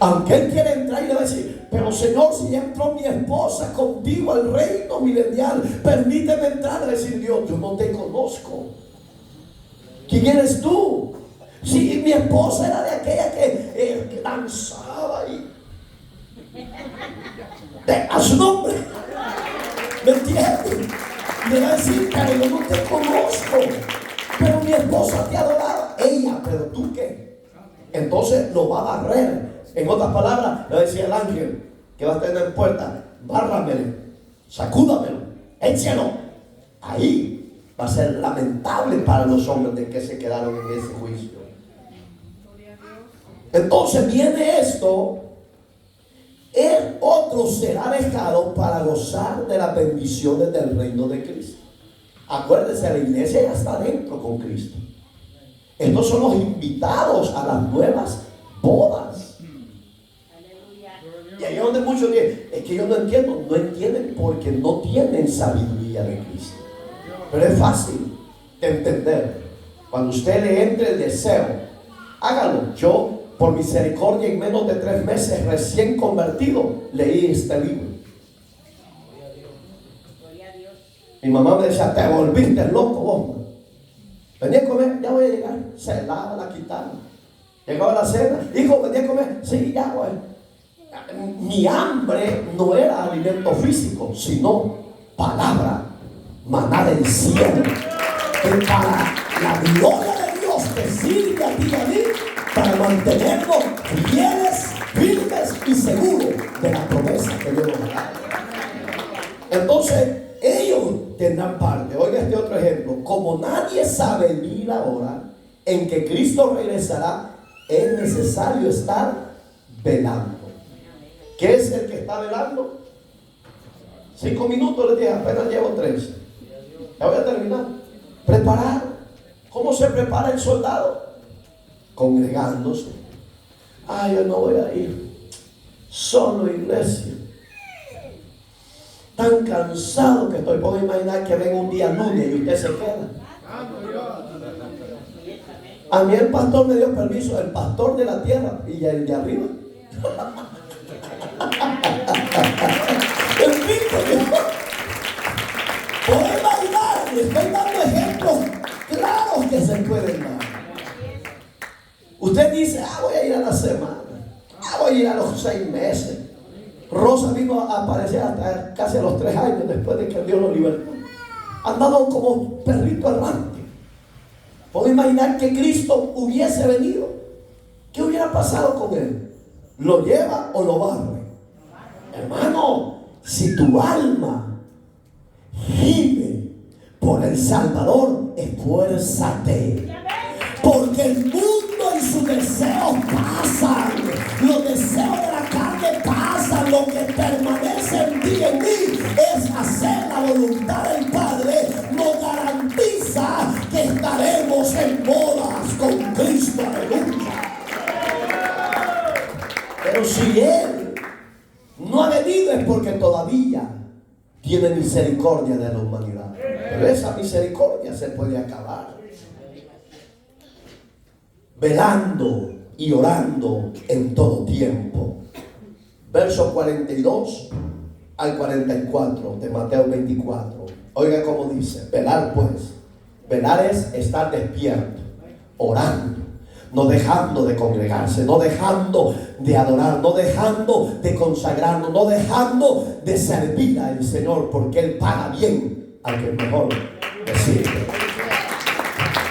Aunque él quiere entrar y le va a decir, pero Señor, si ya entró mi esposa contigo al reino milenial, permíteme entrar. Le va a decir Dios, yo no te conozco. ¿Quién eres tú? Si mi esposa era de aquella que danzaba y a su nombre, ¿me entiendes? Le va a decir, pero yo no te conozco, pero mi esposa te adoraba. Ella, pero tú qué. Entonces lo va a barrer. En otras palabras, le va a decir al ángel que va a tener en puerta, bárramelo, sacúdamelo, échelo. Ahí va a ser lamentable para los hombres de que se quedaron en ese juicio. Entonces viene esto. El otro será dejado para gozar de las bendiciones del reino de Cristo. Acuérdese, la iglesia ya está dentro con Cristo. Estos son los invitados a las nuevas bodas. Y ahí es donde muchos dicen, es que yo no entiendo. No entienden porque no tienen sabiduría de Cristo. Pero es fácil de entender. Cuando usted le entre el deseo, hágalo. Yo, por misericordia, en menos de 3 meses, recién convertido, leí este libro. Mi mamá me decía, te volviste loco vos. Venía a comer, ya voy a llegar. Se lava, la quitaba. Llegaba la cena, hijo, venía a comer. Sí, ya voy. Mi hambre no era alimento físico, sino palabra, maná del cielo, que para la gloria de Dios te sirve a ti y a mí para mantenernos fieles, firmes y seguros de la promesa que Dios nos da. Entonces, ellos tendrán parte. Oiga este otro ejemplo. Como nadie sabe el día y la hora en que Cristo regresará, es necesario estar velando. ¿Qué es el que está velando? 5 minutos les dije, apenas llevo 3. Ya voy a terminar. Preparar. ¿Cómo se prepara el soldado? Congregándose. Ay, yo no voy a ir. Solo, iglesia. Tan cansado que estoy. Puedo imaginar que venga un día lunes y usted se queda. A mí el pastor me dio permiso, el pastor de la tierra y el de arriba. Puedo imaginar, le estoy dando ejemplos claros que se pueden dar. Usted dice, voy a ir a la semana, voy a ir a los 6 meses. Rosa vino a aparecer hasta casi a los 3 años después de que Dios lo libertó. Andaba como perrito errante. Puedo imaginar que Cristo hubiese venido. ¿Qué hubiera pasado con él? ¿Lo lleva o lo barre? Hermano, si tu alma gime por el Salvador, esfuérzate. Porque el mundo y sus deseos pasan. Los deseos de la carne pasan. Lo que permanece en ti y en mí es hacer la voluntad del Padre. Nos garantiza que estaremos en bodas con Cristo. Aleluya. Pero si Él no ha venido es porque todavía tiene misericordia de la humanidad. Pero esa misericordia se puede acabar. Velando y orando en todo tiempo. Verso 42 al 44 de Mateo 24. Oiga cómo dice: velar pues. Velar es estar despierto, orando, no dejando de congregarse, no dejando de adorar, no dejando de consagrarnos, no dejando de servir al Señor, porque Él paga bien al que mejor le sirve.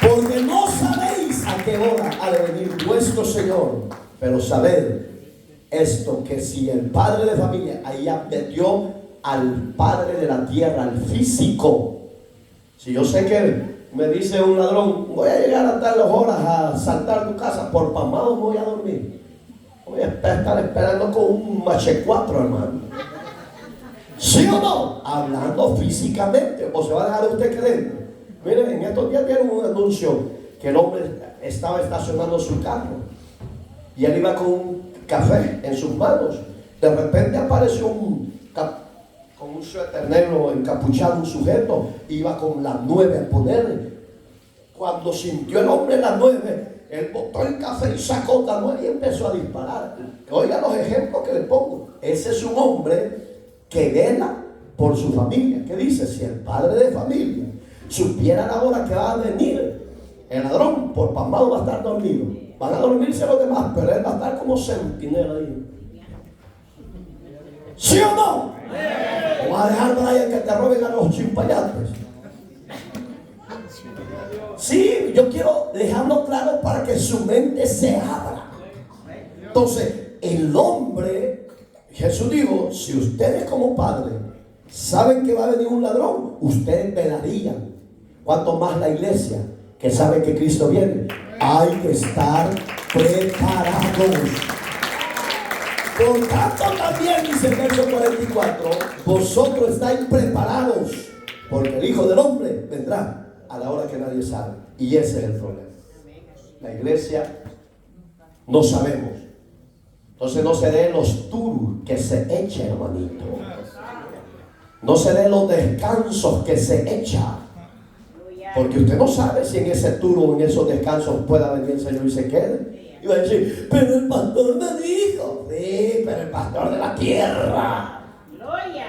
Porque no sabéis a qué hora ha de venir vuestro Señor, pero sabed esto, que si el padre de familia ahí metió al padre de la tierra, al físico, si yo sé que me dice un ladrón, voy a llegar a tales horas a saltar tu casa, por pamado voy a dormir. Voy a estar esperando con un machecuatro, hermano. ¿Sí o no? Hablando físicamente, o se va a dejar usted creer. Miren, en estos días vieron un anuncio que el hombre estaba estacionando su carro y él iba con un café en sus manos. De repente apareció con un suéter negro encapuchado, un sujeto, iba con las 9 a ponerle. Cuando sintió el hombre las 9, él botó el café y sacó la 9 y empezó a disparar. Oiga los ejemplos que le pongo. Ese es un hombre que vela por su familia. ¿Qué dice? Si el padre de familia supiera la hora que va a venir el ladrón, por pasmado va a estar dormido. Van a dormirse los demás, pero él va a estar como centinela ahí. ¿Sí o no? ¿O va a dejar, Brian, que te roben a los chimpayates? Sí, yo quiero dejarlo claro para que su mente se abra. Entonces, el hombre, Jesús dijo, si ustedes como padres saben que va a venir un ladrón, ustedes velarían. Cuanto más la iglesia, que sabe que Cristo viene. Hay que estar preparados. Por tanto también, dice el verso 44, vosotros estáis preparados, porque el Hijo del Hombre vendrá a la hora que nadie sabe. Y ese es el problema. La iglesia no sabemos. Entonces no se den los tours que se echa, hermanito. No se den los descansos que se echa. Porque usted no sabe si en ese turno o en esos descansos pueda venir el Señor y se quede. Y va a decir, pero el pastor me dijo. Sí, pero el pastor de la tierra. Gloria.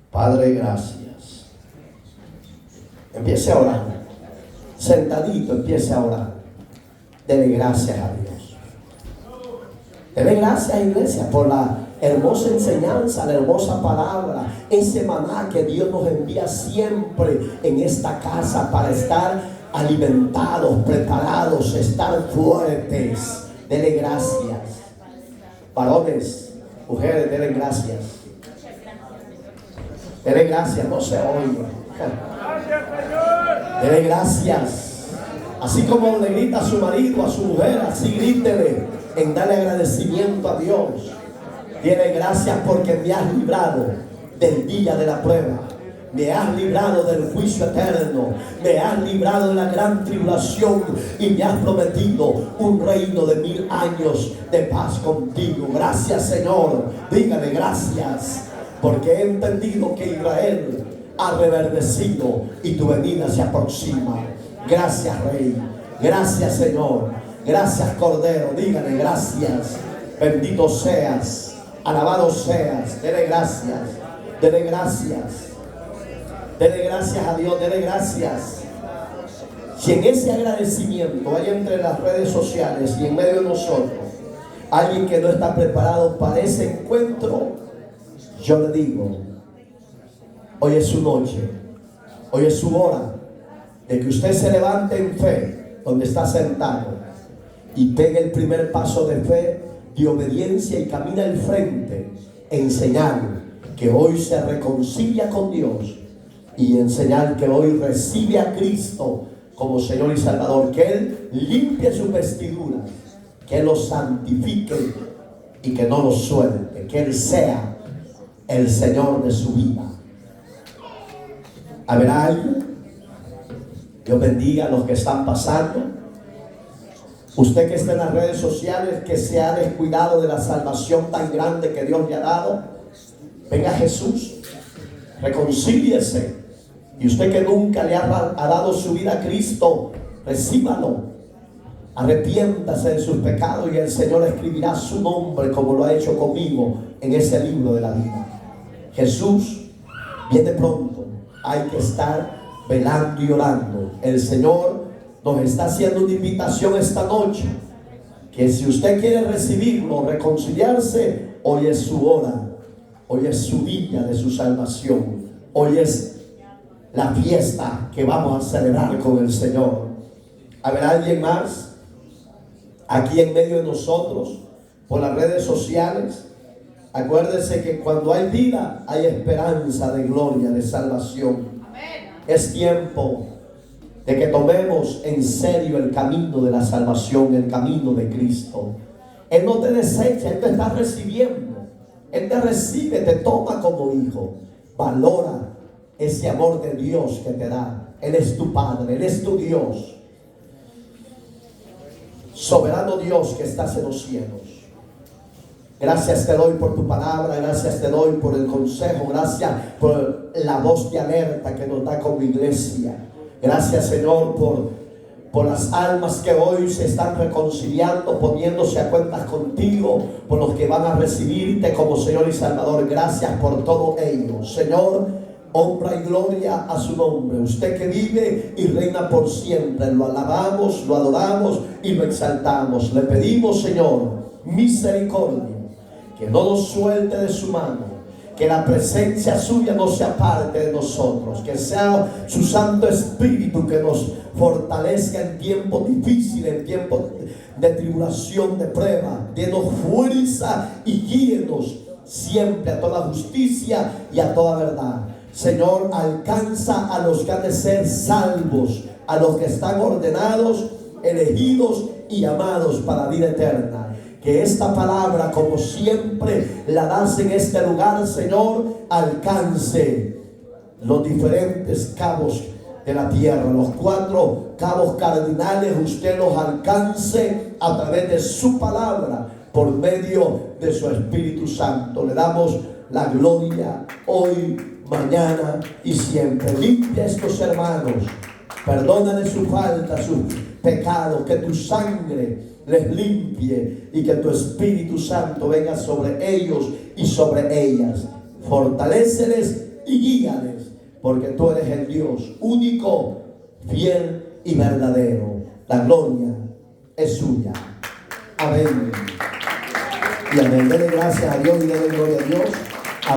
Padre, gracias. Empiece a orar. Sentadito, empiece a orar. Dele gracias a Dios. Dele gracias, iglesia, por la hermosa enseñanza, la hermosa palabra, ese maná que Dios nos envía siempre en esta casa para estar alimentados, preparados, estar fuertes. Dele gracias. Varones, mujeres, dele gracias. Dele gracias, no se oiga. Dele gracias. Así como le grita a su marido, a su mujer, así grítele en darle agradecimiento a Dios. Dile gracias porque me has librado del día de la prueba. Me has librado del juicio eterno. Me has librado de la gran tribulación. Y me has prometido un reino de 1000 años de paz contigo. Gracias, Señor. Dígale gracias. Porque he entendido que Israel ha reverdecido y tu venida se aproxima. Gracias, Rey. Gracias, Señor. Gracias, Cordero. Dígale gracias. Bendito seas. Alabado seas. Dele gracias. Dele gracias. Dele gracias a Dios. Dele gracias. Si en ese agradecimiento hay entre las redes sociales y en medio de nosotros alguien que no está preparado para ese encuentro, yo le digo, hoy es su noche. Hoy es su hora de que usted se levante en fe donde está sentado y pegue el primer paso de fe, de obediencia y camina al frente en señal que hoy se reconcilia con Dios y en señal que hoy recibe a Cristo como Señor y Salvador, que Él limpie sus vestiduras, que Él los santifique y que no los suelte, que Él sea el Señor de su vida. ¿Habrá alguien? Dios bendiga a los que están pasando. Usted que está en las redes sociales, que se ha descuidado de la salvación tan grande que Dios le ha dado, venga a Jesús, reconcíliese. Y usted que nunca le ha dado su vida a Cristo, recíbalo. Arrepiéntase de sus pecados y el Señor escribirá su nombre como lo ha hecho conmigo en ese libro de la vida. Jesús viene pronto. Hay que estar velando y orando. El Señor nos está haciendo una invitación esta noche, que si usted quiere recibirlo, reconciliarse, hoy es su hora. Hoy es su día de su salvación. Hoy es la fiesta que vamos a celebrar con el Señor. ¿Habrá alguien más aquí en medio de nosotros por las redes sociales? Acuérdese que cuando hay vida hay esperanza de gloria, de salvación. Es tiempo de que tomemos en serio el camino de la salvación, el camino de Cristo. Él no te desecha, Él te está recibiendo. Él te recibe, te toma como hijo. Valora ese amor de Dios que te da. Él es tu Padre, Él es tu Dios. Soberano Dios que estás en los cielos. Gracias te doy por tu palabra, gracias te doy por el consejo, gracias por la voz de alerta que nos da como iglesia. Gracias, Señor, por las almas que hoy se están reconciliando, poniéndose a cuentas contigo, por los que van a recibirte como Señor y Salvador. Gracias por todo ello, Señor. Honra y gloria a su nombre. Usted que vive y reina por siempre, lo alabamos, lo adoramos y lo exaltamos. Le pedimos, Señor, misericordia, que no nos suelte de su mano, que la presencia suya no se aparte de nosotros, que sea su Santo Espíritu que nos fortalezca en tiempos difíciles, en tiempos de tribulación, de prueba. Denos fuerza y guíenos siempre a toda justicia y a toda verdad. Señor, alcanza a los que han de ser salvos, a los que están ordenados, elegidos y amados para vida eterna. Que esta palabra, como siempre la das en este lugar, Señor, alcance los diferentes cabos de la tierra, los 4 cabos cardinales. Usted los alcance a través de su palabra, por medio de su Espíritu Santo. Le damos la gloria hoy, mañana y siempre. Limpia a estos hermanos, perdónale su falta, sus pecados, que tu sangre les limpie y que tu Espíritu Santo venga sobre ellos y sobre ellas. Fortaléceles y guíales, porque tú eres el Dios único, fiel y verdadero. La gloria es suya. Amén. Y amén. Denle gracias a Dios y denle gloria a Dios.